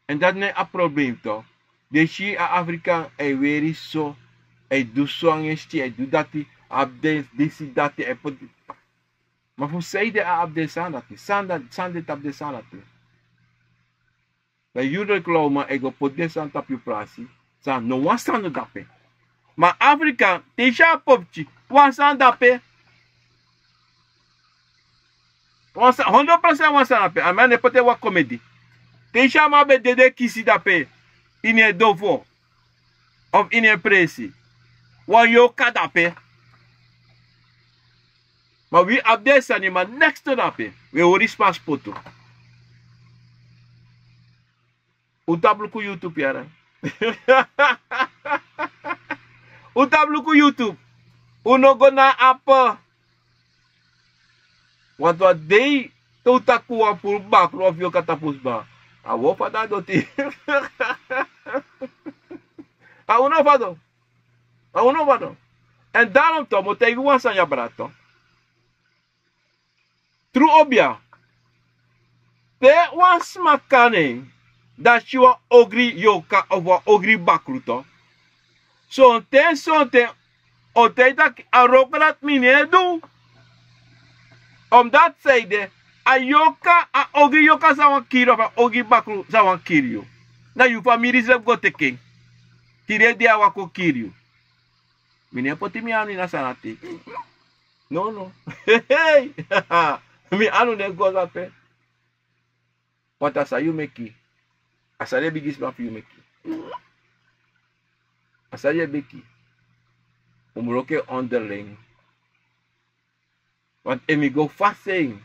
En dat is een probleem toch? De shi a Afrikaan e weri so e do so angesti e do dati abde disi dati e put. Maar voor zij de abde sanati. Sande tap de sanati. Bij jullie kloma ego pot de san tap je prasi. San no wan san dape. Maar Afrika teja popchi wan san dape. 100% wan san dape. Amen ne pote wa komedi. Teja ma be dede kisi dape. Ine dovo. Of ine presi. Wan yo kadape. Maar wie abde sani maar next to dape. We oris paspoto. Utabluku YouTube yara. Utabluku YouTube. Uno gona apa. Want wat dei totakuwa pul bakro of yo katapus ba. Awo pada doti. Uno fado. En daarom toch moet ik was aan je brato. True obia. Te was makane. Dat je wa ogri yoka of wa ogri bakruto. Son ten. O te dat arokrat mine do. Omdat zeide. A yoka a ogri yoka sawan kiro of a ogri bakru sawan kirio. Na you family zeb go teke. Kire dia wako kirio. Mine poti mi anu na sanati. No. Hey. Mi anu ne go zape. What asa you make? Asale bigis ma fi you make. Asale beki. Umroke underling. Want emi go fast saying.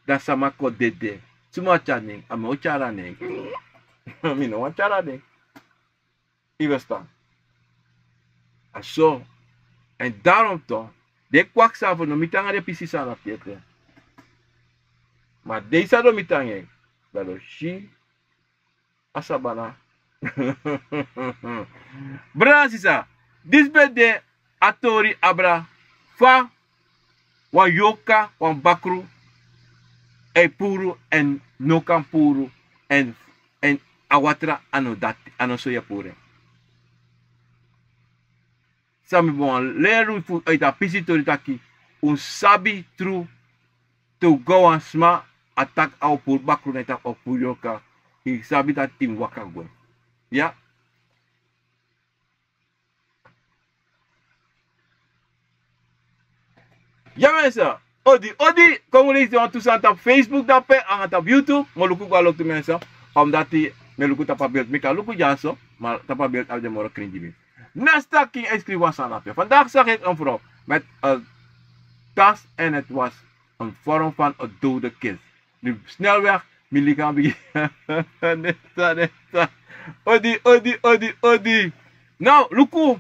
Dat sama ko dede. Tuma chaning. Ame o chara neng. Mi no wan chara neng. Iwesta. Aso. En daarom toch. De kwakzavond no mitanga de pisi sana piete. Maar deze do mitanga. Dat do shi. Asabana. Brasisa. Disbede atori abra. Fa. Wan yoka. Wan bakru. E puru. En nokan puru. En awatra ano dati. Ano soya pure. Sami bon leru fu uit a pisitori taki. Un sabi tru. To go and sma. Attack au pur bakru neta au pur yoka. Ik sabi dat tim wakagwe. Ja. Ja mensen. Odi. Kom jullie aan toestaan op Facebook dape. En op YouTube. Maar luku kwa lukte mensen. Omdat die. Me luku tapa beeld. Mika luku jaso. Maar tapa beeld al de moro kringi. Nesta king escriwa sanapje. Vandaag zag ik een vrouw. Met een tas. En het was een vorm van een dode kind. De snelweg. Milika bigi. Nesta. Odi. Nou, luku.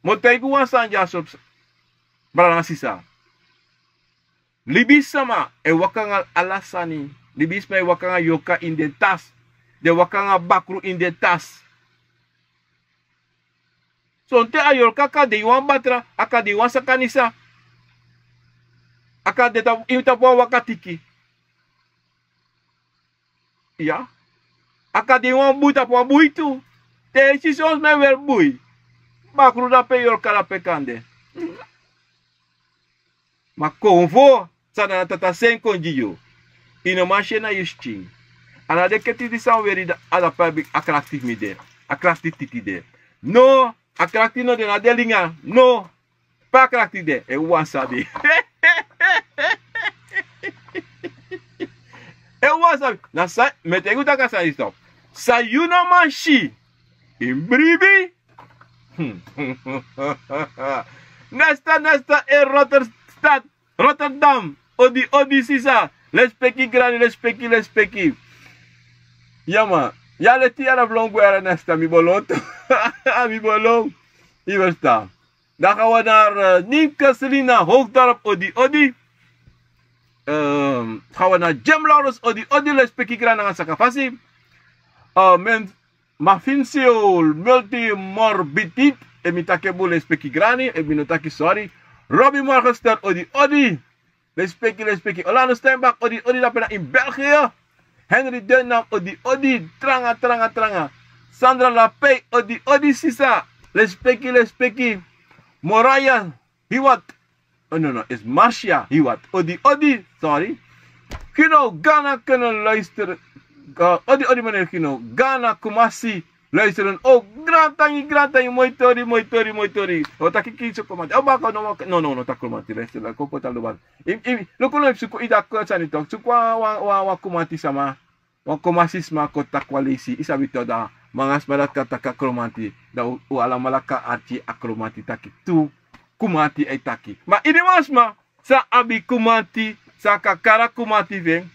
Motaiku wasan jasop. Barang sisa. Libis sama e wakanga alasani. Libis ma e wakanga yoka in the tas. De wakanga bakru in the tas. So te ayol kaka de yuan batra, aka de yuan sakanisa. Aka de itapuan wakatiki. Ja. Aka de yuan bui tapuan bui tu. Te sisons me wel bui. Bakru da pe yol kala pekande. Ma konvo sana tata sen konjiyo. Ino machina yusting. Ana de keti di sanweri da ada public attractive mi de. Attractive titi de. No, attractive no de na delinga. No. Pa attractive de. E wasabi. E wasabi. Na sa metegu taka sa stop. Sa you no manchi. Imbribi. Nesta e Rotterdam. Odi sisa. Les peki. Yama. Ya le tira vlongo era nesta mi boloto. Mi bolong. Hier staan. Dan gaan we naar Nienke Selina Hoogdorp Odi. Gaan we naar Jam Laurens Odi. Les peki grani nga sakafasi. Mafincio multimorbidit. Emitake les peki grani. Eminotaki sorry. Robbie Morgenstern Odi. Les peki. Orlando Steinbach Odi dapena in België. Henry Dunham Odi. Tranga. Sandra Lapey Odi sisa. Les peki. Moraya Hiwat. Oh no, is Marcia Hiwat. Odi. Sorry. Kino Ghana kunnen luisteren. Odi meneer Kino. Ghana Kumasi. Luisteren. Oh, grantangi. Mooi tori. O takiki so komati. Oh, baka no, takomati. Luisteren. Kopo taluban. Loko no suko ida ko sanito. Suko wa kumati sama. Wa kumasisma ko takwalisi. Isabito da. Mangas malaka taka kromati. Da wala malaka arti akromati taki. Tu kumati ay taki. Ma ini masma. Sa abi kumati. Sa kakara kumati veng.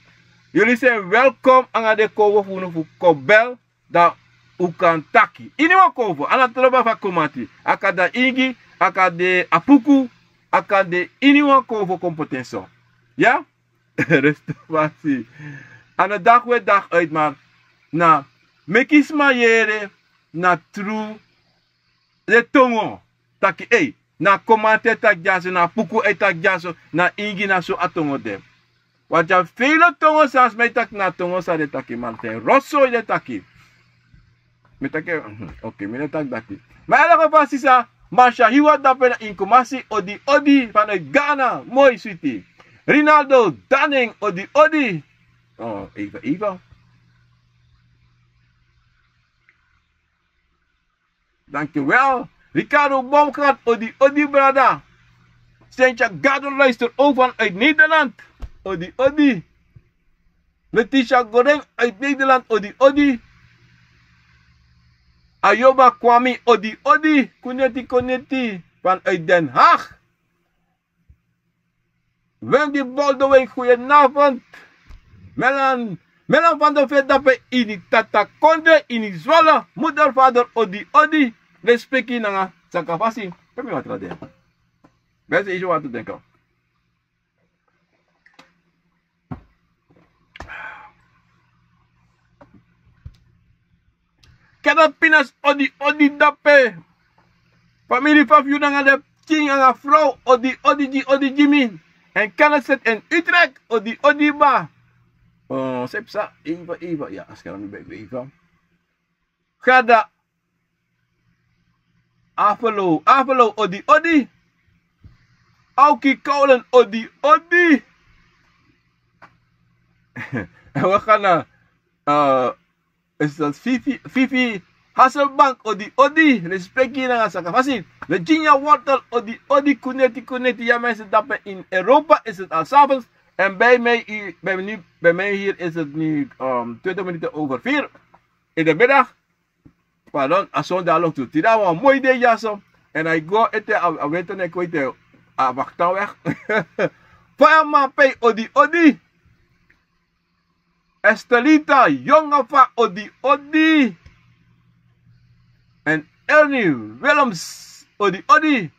Jullie zijn welkom aan de kovo voor kobel da ukan taki. Ini wa kovo ana troba fa komati. Akada ingi, akade apuku, akade ini wa kovo competenso. Ja? Restauratie. Ana dag we dag uit maar na mekisma yere na tru le tongo taki na komate tak jaso na puku tak jaso na ingi na so atongo dem. Want ja vele tongo sans mij tak na tongo sa de taki Martin. Rosso de taki. Met taki, oké, met tak dati. Maar in elk geval sisa, Marsha Hiwat dapen inkomasi Odi vanuit Ghana. Mooi sweetie. Rinaldo Danning Odi. Oh, even. Dankjewel. Ricardo Baumgart Odi brada. Sintja Gado luistert ook vanuit Nederland. Odi. Letitia Goreng uit Nederland. Odi. Ayoba Kwame Odi. Kuneti. Vanuit Den Haag. Wendy Baldwin, goedenavond. Melan van der Vet dape ini Tata Konde ini Zwolle. Moeder, vader Odi. Respecti nanga sakafasi. Kami wat rade. Beste is wat te denken. Kada pinas Odi dape. Familie Fafiu nanga de king anga vrouw Odi Jimmy. En Kenneset en Utrecht Odi ba. Sepsa Eva. Ja, sekarang ni baik Eva. Kada Avelo Odi. Auki Kolen Odi. En we gaan naar is dat Fifi Hasselbank Odi. Respect je naar Sakafasi. Virginia Wortel Odi Kuneti. Ja mensen dappen in Europa is het al 's avonds. En bij mij hier is het nu 20 minuten over 4 in de middag. Pardon, als zo'n dialoog toe. Tira wa mooi de jaso. En I go ete a weten ik weet a wachten weg. Fire ma pay Odi. Estelita Jongafa Odi Odi. En Ernie Willems Odi Odi.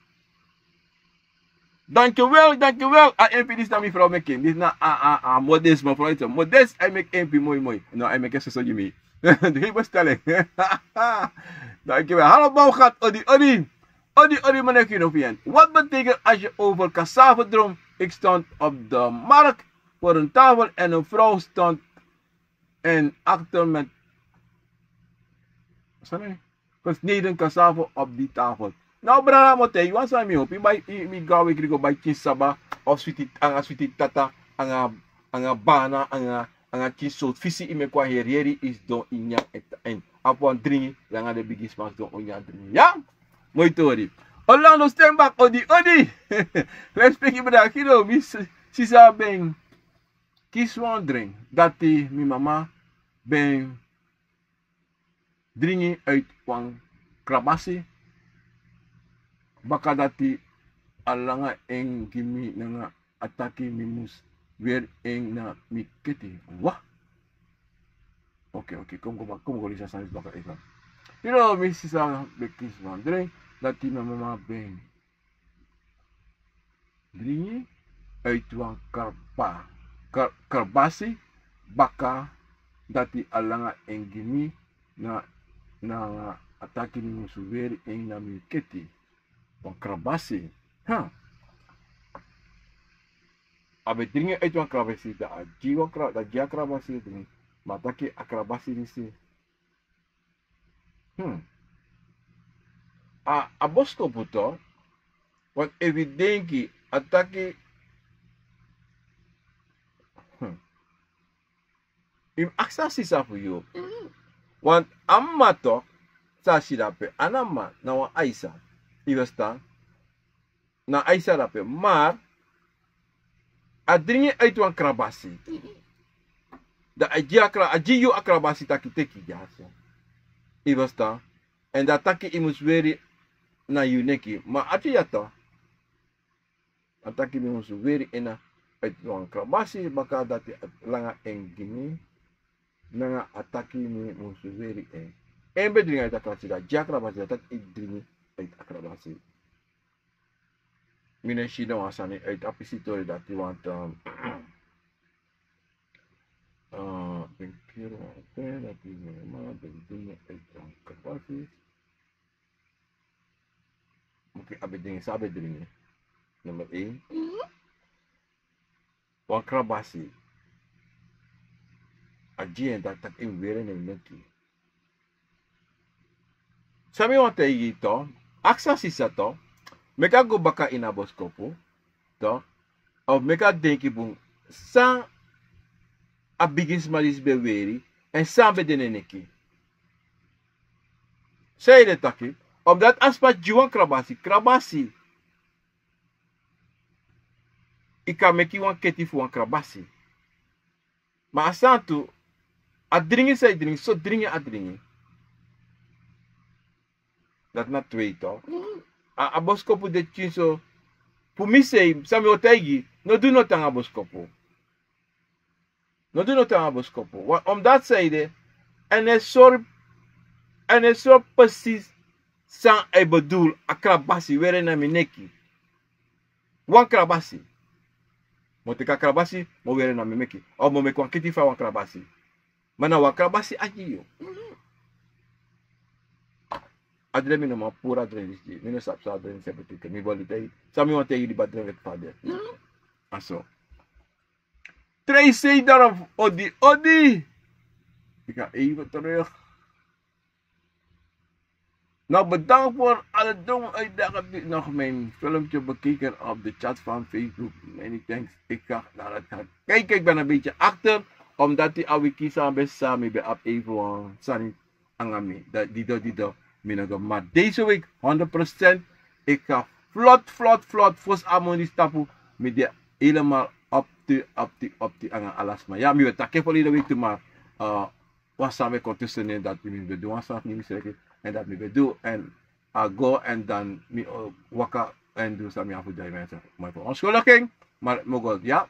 Dankjewel, dankjewel. MP, dit is naar mijn vrouw Mekin. Dit is naar Modest, mevrouw. Modest, hij maakt MP mooi, mooi. Nou, hij maakt zo mee. De bestelling. Dankjewel. Hallo Bouwgat, Odi Odi. Odi Odi, meneer Kinofien. Wat betekent als je over cassave droomt? Ik stond op de markt voor een tafel en een vrouw stond en achter met gesneden cassave op die tafel. Nou, brada, mote, je was aan mij op. Je gawe krigo bij Kinsaba of sweetie tata, anga bana, anga kinsoot visi ime kwa herieri is don inya en apon dringi, langa de bigis mas don onya dringi. Ja? Mooi tori. Orlando Steenbak, Odi Odi. Let's speak in the kilo, Miss Sisa Ben. Kies wondering dat die mijn mama ben dringi uit wang krabasi. Baka dat die alanga eng gimi nga ataki mimus weer eng na miketi. Wah. Oké, kom lisa sanis baka even. You know, Miss Sisa Ben kies wondering dat die mijn mama ben dringi uit wang karbasi baka dati alanga engimi na ataki ni musuveri eng na miketi wang karbasi abe dringi uit wang karbasi da jia karbasi dringi mataki akrabasi disi a bosko puto want evidenki ataki im aksa sisa voor jou. Want amma toch, sa shirape, anama na wa Aisa. Iwasta. Na Aisa rape. Maar, adringe uit wan krabasi. Da ajiyu akrabasi taki teki jasa. Iwasta. En dat taki imus veri na yuneki. Maar ati yato. Ataki imus veri ena uit wan krabasi. Baka dati langa engini. Nanga ataki ni musuveri en bedringa uit akrabasi da jakrabasi dat idringi uit akrabasi mine shida wasani uit apisitori dat die want benkiro dat die ma bedringa uit akrabasi mungkin abedringa sabe dringi nummer 1 wakrabasi Aji dat tak in weer in neki. Sami wante igi to, aksa sisa to, meka go baka ina boskopo, to, of meka denki bung, san a bigis malis beweri, en san bedene neki. Say de taki, of dat aspa juwan krabasi. Ika meki wan keti fu wan krabasi. Ma asantu, adringi say dringi, so dringi adringi. Dat na 2 toch? A boskopo de chinso. Pu mi say, sami otegi, no do not ang a boskopo. No do not ang a boskopo. Om dat sayde, en is zo precies san e bedoel a krabasi, were na mineki. Wan krabasi. Motika krabasi, mo were na mimeki. O mo mekwan kiti fa wan krabasi. Mana wan krabasi aji yo. Adre mi no ma pura adre listi. Mi no sapsa adre ni sepetike. Mi boli tei. Sami wan tei di badre vet fader. Aso. Tracy daarop Odi. Ik ga even terug. Nou, bedankt voor alle domme uitdagen die nog mijn filmpje bekeken op de chat van Facebook. Many thanks. Ik ga naar het gaan kijken. Ik ben een beetje achter. Omdat die oude kiezen best samen bij op even sani angami. Dido. Maar deze week 100%. Ik ga vlot. Fos amoni stapu. Met die helemaal op die anga alasma. Ja, mi weet dat volgende week maar. Was samen kon tussenin dat we doen. Was niet misrekken. En dat we doen. En go en dan waka en doen samen af die mensen. Maar voor onschuldiging. Maar mogol ja.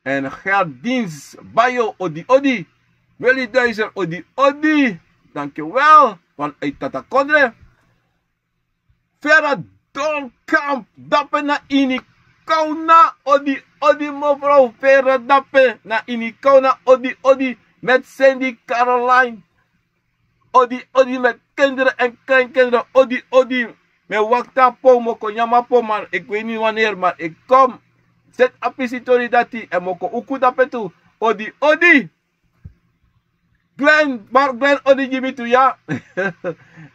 En Gerdins Bayo Odi. Willy Duizer Odi. Dankjewel. Vanuit Tatakondre. Vera Dolkamp. Dappen na ini kauna. Odi mevrouw. Vera dappen na ini kauna. Odi. Met Sandy Caroline. Odi met kinderen en kleinkinderen. Odi. Met wakta po moko nyama po. Maar ik weet niet wanneer. Maar ik kom. Zet apisitori dati. En moko uku dappen toe. Odi. Glenn Odi Jimmy toe, ja.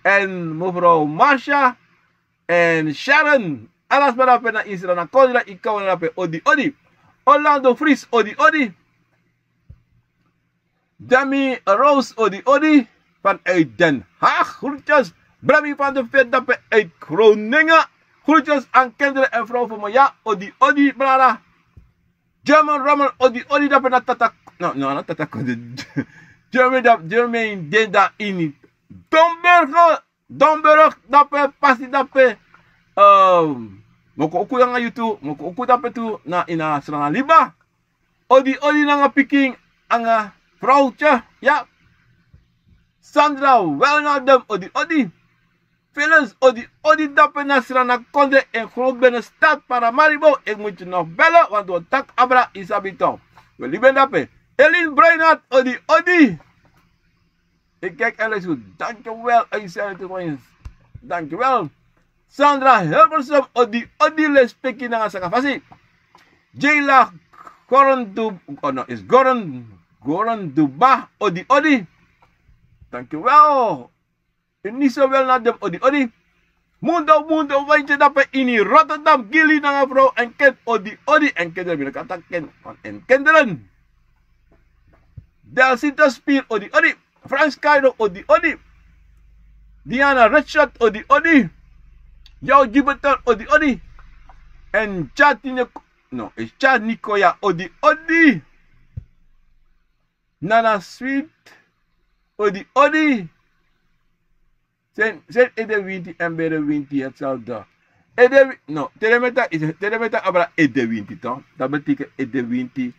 En mevrouw Marsha. En Sharon. Alles maar dappen na Israël. Na Kodra. Ik kan dappen. Odi. Orlando Fries. Odi. Demi Rose Odi. Vanuit Den Haag. Groetjes. Brammy van de Vetdappen uit Groningen. Groetjes aan kinderen en vrouw van me. Ja, Odi, brada. German Rommel, Odi, dappen na Tatak. No, Tatak. Germain Denda in Domburg, dappen, passie dappen. Moko oku yang YouTube, moko oku dappen tu na ina Serana Liba. Odi na piking anga vrouwtje. Ja. Sandra, wel naar dem, Odi. Phyllis, Odi dappen na Serana Konde en Groot-Binnenstad Paramaribo. Ik moet je nog bellen, want we tak abra isabito. We lieben dappen. Elin Bruinart, Odi. Ik kijk alles goed. Dankjewel, dankjewel. Sandra Hilversum, Odi les peki na sakafasi. Jayla Goran Duba, Odi. Dankjewel. Niet zo wel naar de Odi. Mundo, weet je dat we in Rotterdam, Gilly naar een vrouw en kind, Odi. En kinderen willen kata ken en kinderen. Delcita Spier, Odi. Frans Cairo, Odi. Diana Richard, Odi. Jouw Gibeton, Odi. En Chad Nikoya, Odi. Nana Sweet, Odi. Zijn Edewinti en Bedewinti hetzelfde. Telemeta abra Edewinti toch? Dat betekent Edewinti.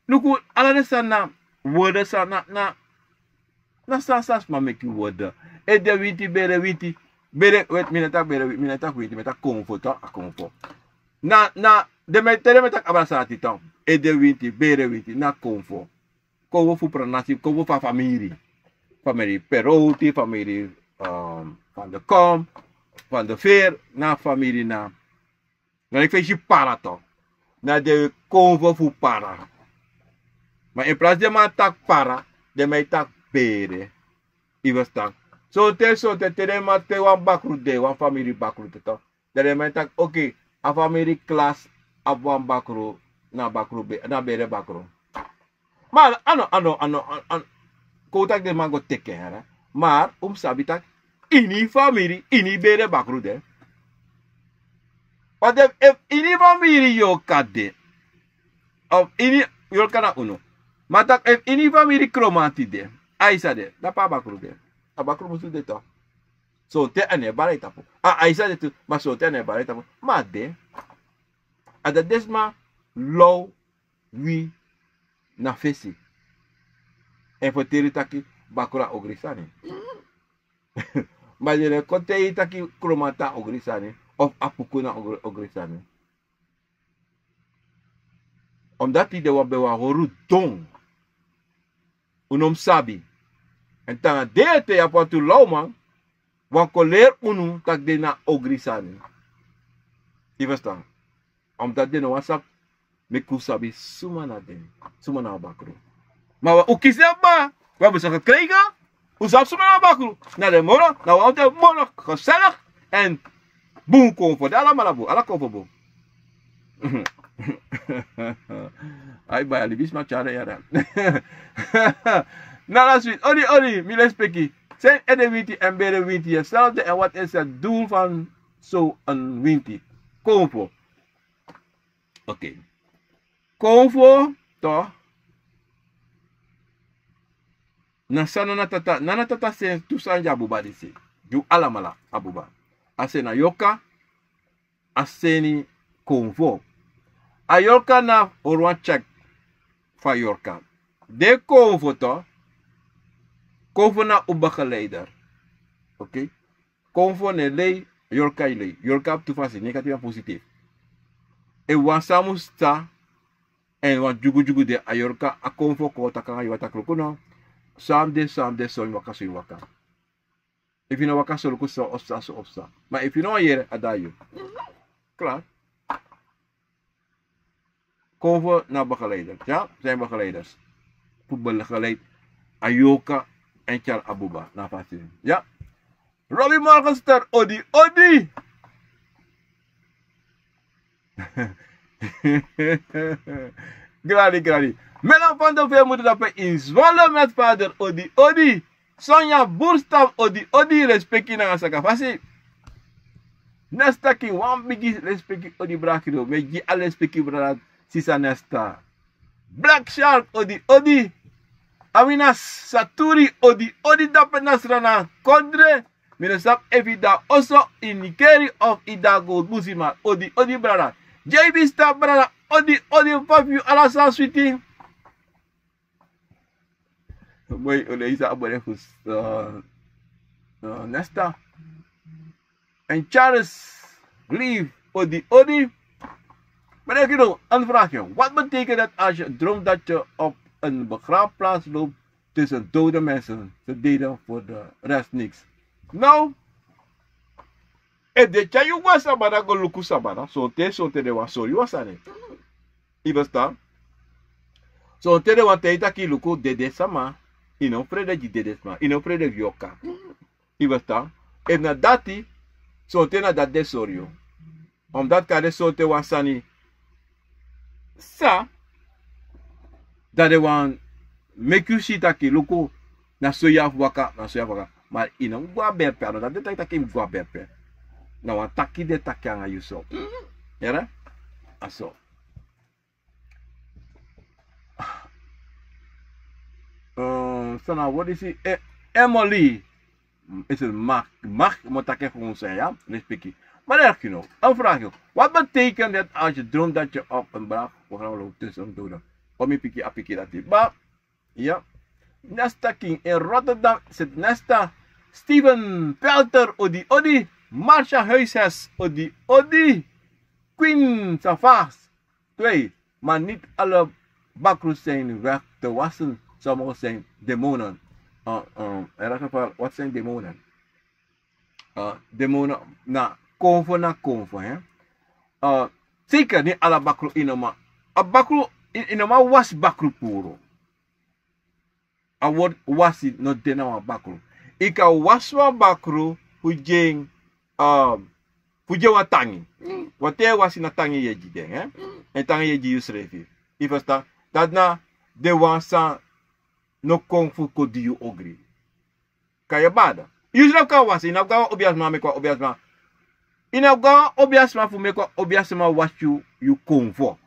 Nuku, alle sana woorden sana na sasas maar make woorden. Edewinti, Bedewinti. Wait, minata kwinti, meta konfo toch? Konfo. De telemeta abra sati toch? Edewinti, Bedewinti, na konfo. Konfo fu pronasi, konfo fa familie. Familie Perotti, familie van de Kom, van de Veer, naar familie na. Dan ik vind je para toch. Naar de Convo voor para. Maar in plaats de man tak para, de mij tak bere. Iwas tak. So te man te wan bakru de, wan familie bakru te toch. De mij tak, oké, a familie klas, a wan bakru, na bakru be, na bere bakru. Maar, ano, kotak de man go teke, hè. Maar, sabi tak, ini familie, ini bere bakrude. Want if ini familie yo kade, of ini yo kana uno. Maar tak if ini familie kromati de, aisa de, da pa bakrude. A bakru musu de to. So te ane bare tapo. Aisa de tu, maar so te ane bare tapo. Maar de, ada desma low wi na fesi. En voor teritaki bakura ogrisani. Maar je konte itaki kromata ogrisani of apukuna ogrisani. Omdat die de wabewa horu dong. Unom sabi. En tanga deete ya patu lauman. Wan koleer unu tak de na ogrisani. Je verstaan? Omdat de no wasap meku sabi sumana den. Sumana bakro. Maar we ukise ba. We hebben ze gekregen. Hoe zou ze naar bakru? Naar de morgen. Nou, we hebben morgen gezellig. En boem, comfort. Allemaal boem. Alla comfort boem. Ay, bij Ali, bisma chare yara. Nala sweet. Odi, mile speki. Zijn Edewinti en Bedewinti hetzelfde. En wat is het doel van zo'n winti? Comfort. Oké. Comfort, toch? Nana tata se tusanja abuba disi. Ju alamala abuba. Ase na yoka. Ase ni konvo. A yoka na orwan check. van Yorka. De konvo to. Konvo na ubageleider. Oké. Konvo ne lei, Yorka lei. Yorka op toevallig negatief en positief. E wan samu sta. En wan jugu de a Yorka a konvo ko takanga iwata krokuno. Sam de so waka so waka. If you know waka so luku so opsa. Maar if you know here, adayo. Klaar. Konvo naar begeleider. Ja, zijn begeleiders. Voetbalgeleid. Ayoka en Char Abuba. Na fasin. Ja. Robbie Morgenster. Odi. Gradi. Melan van de Vee moeten dat in Zwolle met vader Odi. Sonja Boerstam Odi. Respectie naar Sakafasi. Nesta ki wan bigi respectie Odi Brakido. Meji al respectie brada. Sisa Nesta. Black Shark Odi. Awinas Saturi Odi dape nasrana Kodre. Minosap evida also in Nikeri of Idago Busima Odi brada. JB Star brada Odi papu alasa sweetie. Boy ole isa abore fus Nesta. En Charles Leave Odi. Maar ik wil een vraagje. Wat betekent het als je droomt dat je op een begraafplaats loopt tussen dode mensen? Ze deden voor de rest niks. Nou, de chayu was abada go luku sabada. So te de was sorry was ane. Ibesta. So te de wante ki luku dede sama. Ino frede ji dede sama. Ino frede yoka. Ibesta. En na dati. So te na dat de sorry. Omdat kade so te wasani. Sa. Dat de wan make you see taki luku na soya waka. Maar ino gwa berpe. Ano dat de taki gwa berpe. Nou, een takkie de takkie aan je zo. Ja, aso. So now, what is it? Emily. Is het mag moet ik gewoon zeggen, ja? Respectie. Maar erg genoeg. Een vraagje. Wat betekent het als je droomt dat je op een programma loopt tussen een dode? Om je pikkie apikkie dat die. Maar, ja. Nesta King in Rotterdam zit Nesta Steven Pelter Odi. Marcia Huishes Odi. Queen Savas 2. Maar niet alle bakroes zijn weg te wassen. Sommige zijn demonen. In elk geval, wat zijn demonen? Demonen na konvo. Zeker niet alle bakro inoma. A bakro inoma was bakro puro. A word wasi no dena bakro. Ika waswa bakro hujeng Fuje wa tangi. Wate wasi na tangi yeji den, en tangi yeji yusrefi. Ifasta, dat na de wansa no kung fu kodiyu ogri. Kaya bada. Yusref ka wasi, inabgawa obiasma me kwa obiasma. Inabgawa obiasma fu me kwa obiasma washu yu kung fu.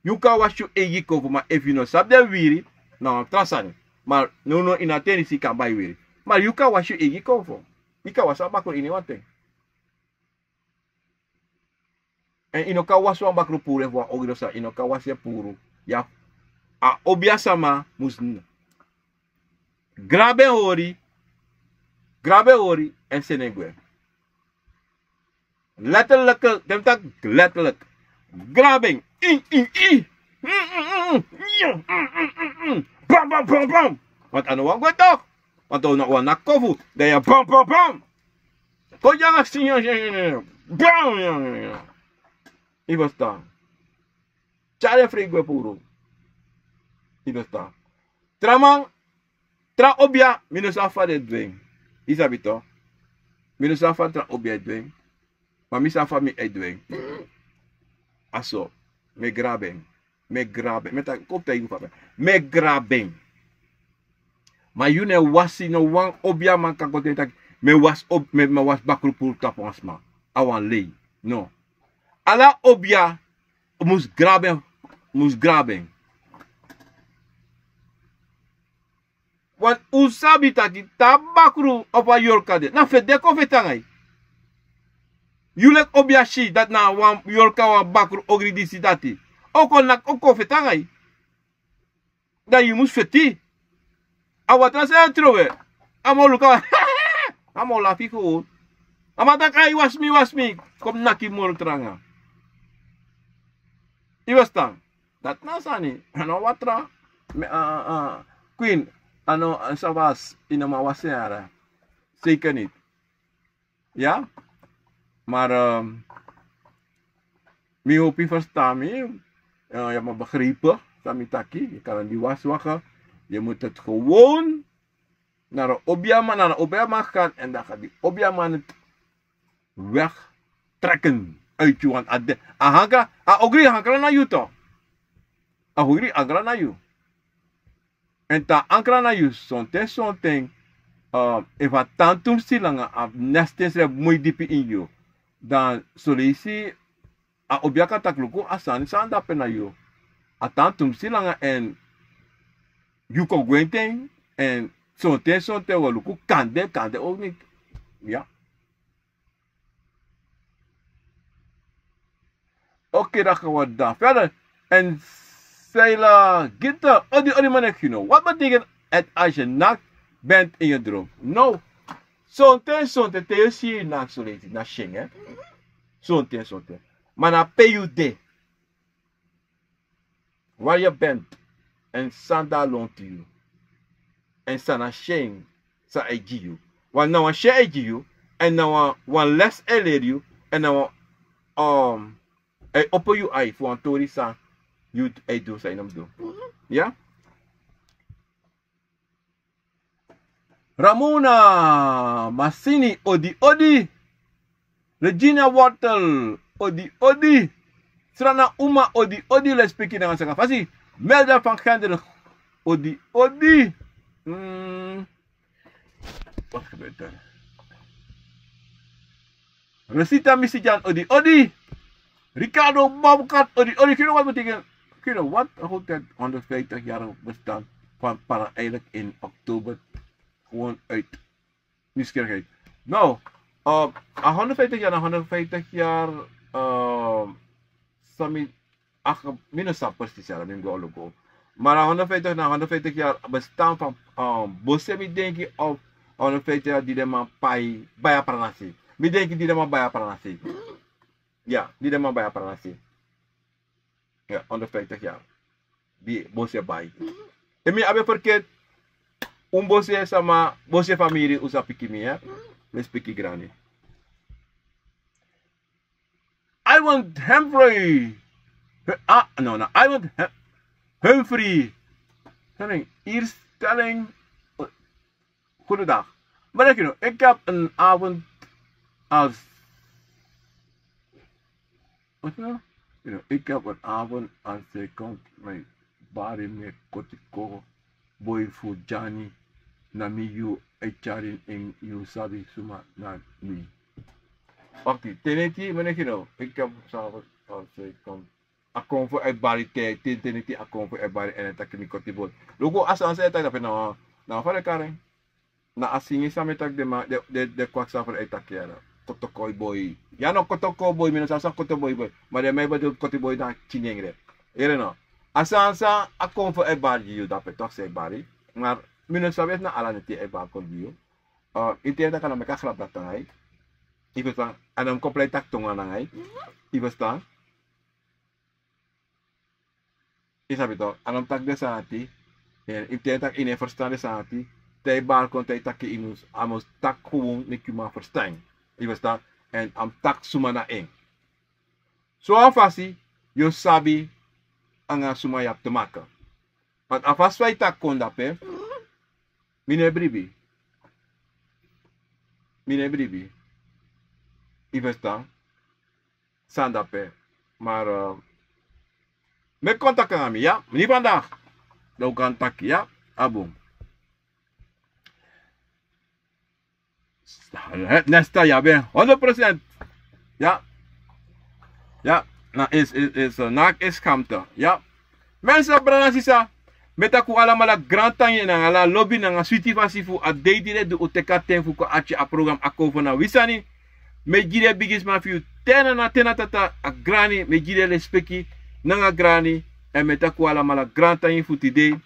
You ka washu egi kung fu, ma if you know sabde wiri, no trasani. Maar no inateni si kan bai wiri. Maar you ka washu egi kung fu. Ika wasa bakro ini wate. En inoka waswa bakro pure wa ogirosa inoka wasya puru. Ya a obiasama musn. Grabe ori en senegwe. Letterlijk, demtak letterlijk. Grabbing. Bam. Want ano wang toch? Want dan nog een kofu, dat je bam. Kon je nog zien, bam. Ik was daar. Chare frigwe puro. Ik was daar. Tramang, tra obia, minus afa de dwing. Isabito. Minus afa tra obia dwing. Maar minus afa mi e dwing. Aso, me graben. Met een kop tegen je me graben. Maar you ne wasi no wan obia man kan kote tak me was bakru pul taponsma. Awan lei. No. Ala obia mus graben. Want usabi taki tabakru opa yorka de. Na fede ko fetangai. You lek obia shi dat na wan yorka wan bakru ogri disi dati. Oko nak oko fetangai. Dat je moet feti. En wat was er trouwe? Amo luka. Amo lafi gewoon. Ama tak ai was me. Kom naki mol tranga. Iwastan. Dat nasani. Ano watra. Queen. Ano sa was inama wasera. Zeker niet. Ja? Maar mi hopi verstaan me. Je moet begrijpen. Samitaki. Je kan die was wachten. Je moet het gewoon naar een Obiama gaan. En dan gaat die Obiama het wegtrekken uit je. Want ahanga, ogri hankra na you toch. Ahogri ankra na you. En ta ankra na you, something. Eva tantum silanga ab nestes muy diep in you. Dan solisi a obiaka takluku asan sanda pena you. A tantum silanga en you kon gwenten en something waluku kande ook niet. Ja. Oké, dat gaan we dan verder. En Seila Gitter, odi manekino. Wat betekent het als je nakt bent in je droom? Nou, something te je zie je nakt zo lezen, na shing, hè. Something. Maar na PUD, waar je bent, en sanda long to you. En sana shing, sa eji you. Want nou een share eji you, en nou een les eleer you, en nou open you eye voor een tori sa, you do sa inam do. Ja? Ramona Massini, odi. Regina Wortel, odi. Strana Uma, odi, let's speak in Engels. Fasi, Melda van Genderen, odi. Wat gebeurt er? Rosita Misijan, odi. Ricardo Babkat, odi. You know wat betekent? You know wat? Goed, 150 jaar bestaan van Para eigenlijk in oktober. Gewoon uit nieuwsgierigheid. Nou, 150 jaar, Sami, minus precies, ja, dat go. Maar 150 jaar bestaan van Bosemi, denk ik, of 150 jaar die de man bij Paranasi. Mi denk ik die de man bij Paranasi. Ja, die de man bij Paranasi. Ja, 150 jaar. Die Bosje bij. En mi heb verkeerd. Bosje sama Bosje familie usa pikimi, ja. Let's pick grani. I want Humphrey. I want Humphrey. Eerst stelling. Goedendag. Maar ik heb een avond als. Wat nou? Ik heb een avond als ik kom met Barry met Kotiko, Boy Fujani, Namiyu, Echarin en Yusabi Suma na mi. Wacht, teneti, meneer, ik heb s'avonds als ik kom. Ik kom voor het Barry teneti, ik kom voor het Barry en het takje Kotibol. Logo als aan zij dat nou van de karen. Na asingi sa metak de kwaksa voor het takje. Kotokoi boy. Ja no kotoko boy, minus asa kotoboy boy. Maar de mij bedoelt kotoboy na chinengre. Ere no. Asa ik kom voor het Barry dat het toch zeg Barry. Maar minus sabes na ala neti e ba kon dio. Intenta kana meka grap dat ngai. Ibu tang anam komplet tak tonga ngai. Ibu tang. Isabi to anam tak de saati. En intenta in verstaan de saati. Tei bar kon tei tak imus amos tak gewoon nikuma verstaan. Ibu tang en am tak sumana eng. So afasi yo sabi anga sumaya te maken. Want afas wij tak kon dape. Mine bribi. Ivesta. Sandape. Maar me contact kami ya. Niet vandaag. Dan kan tak ya. Abom. Nesta ja ben 100%. Ja. Ja. Na is nak is kamte. Ja. Mensen branasisa. Meta ku ala mala grand tanye na ala lobby na suiti fasifu a deidire de uteka tenfu ko achi a program akofo na wisani me jire bigis ma fiu tena tata a grani me jire respecti na grani e meta ku ala mala grand tanye fu today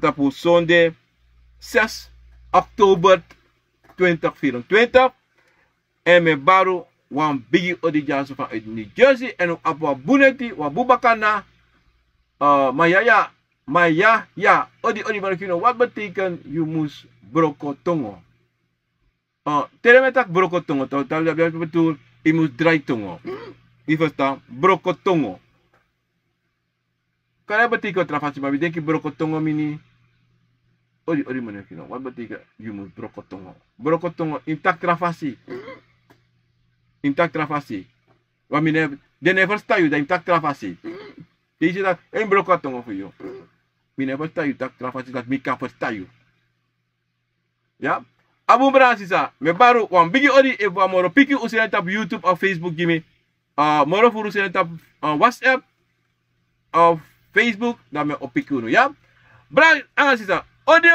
tapu zondag 6 oktober 2024. En me baru wan bigi odi jansu vanuit New Jersey. En op wa buneti, wa bubakana. Ja, odi marikino. Wat betekent je moest brokotongo? Telemetak brokotongo. Tahu betul, je moest draaitongo. Je verstaan? Brokotongo. Kan je betekent travasi, maar we denken brokotongo mini. Odi marikino. Wat betekent je moest brokotongo? Brokotongo, intak travasi. Intak travasi. Wat mine, de never sta you, dat intak travasi. Je ziet dat, een brokotongo voor jou. Mi never sta you, tak travasi, dat mi kan versta you. Ja? Abu Bransisa, me baru, wan bigi odi, e wa moro piki usinet op YouTube of Facebook, Jimmy. Moro furu usinet op WhatsApp of Facebook, dan me op piki uno, ja? Bra, Bransisa, odi.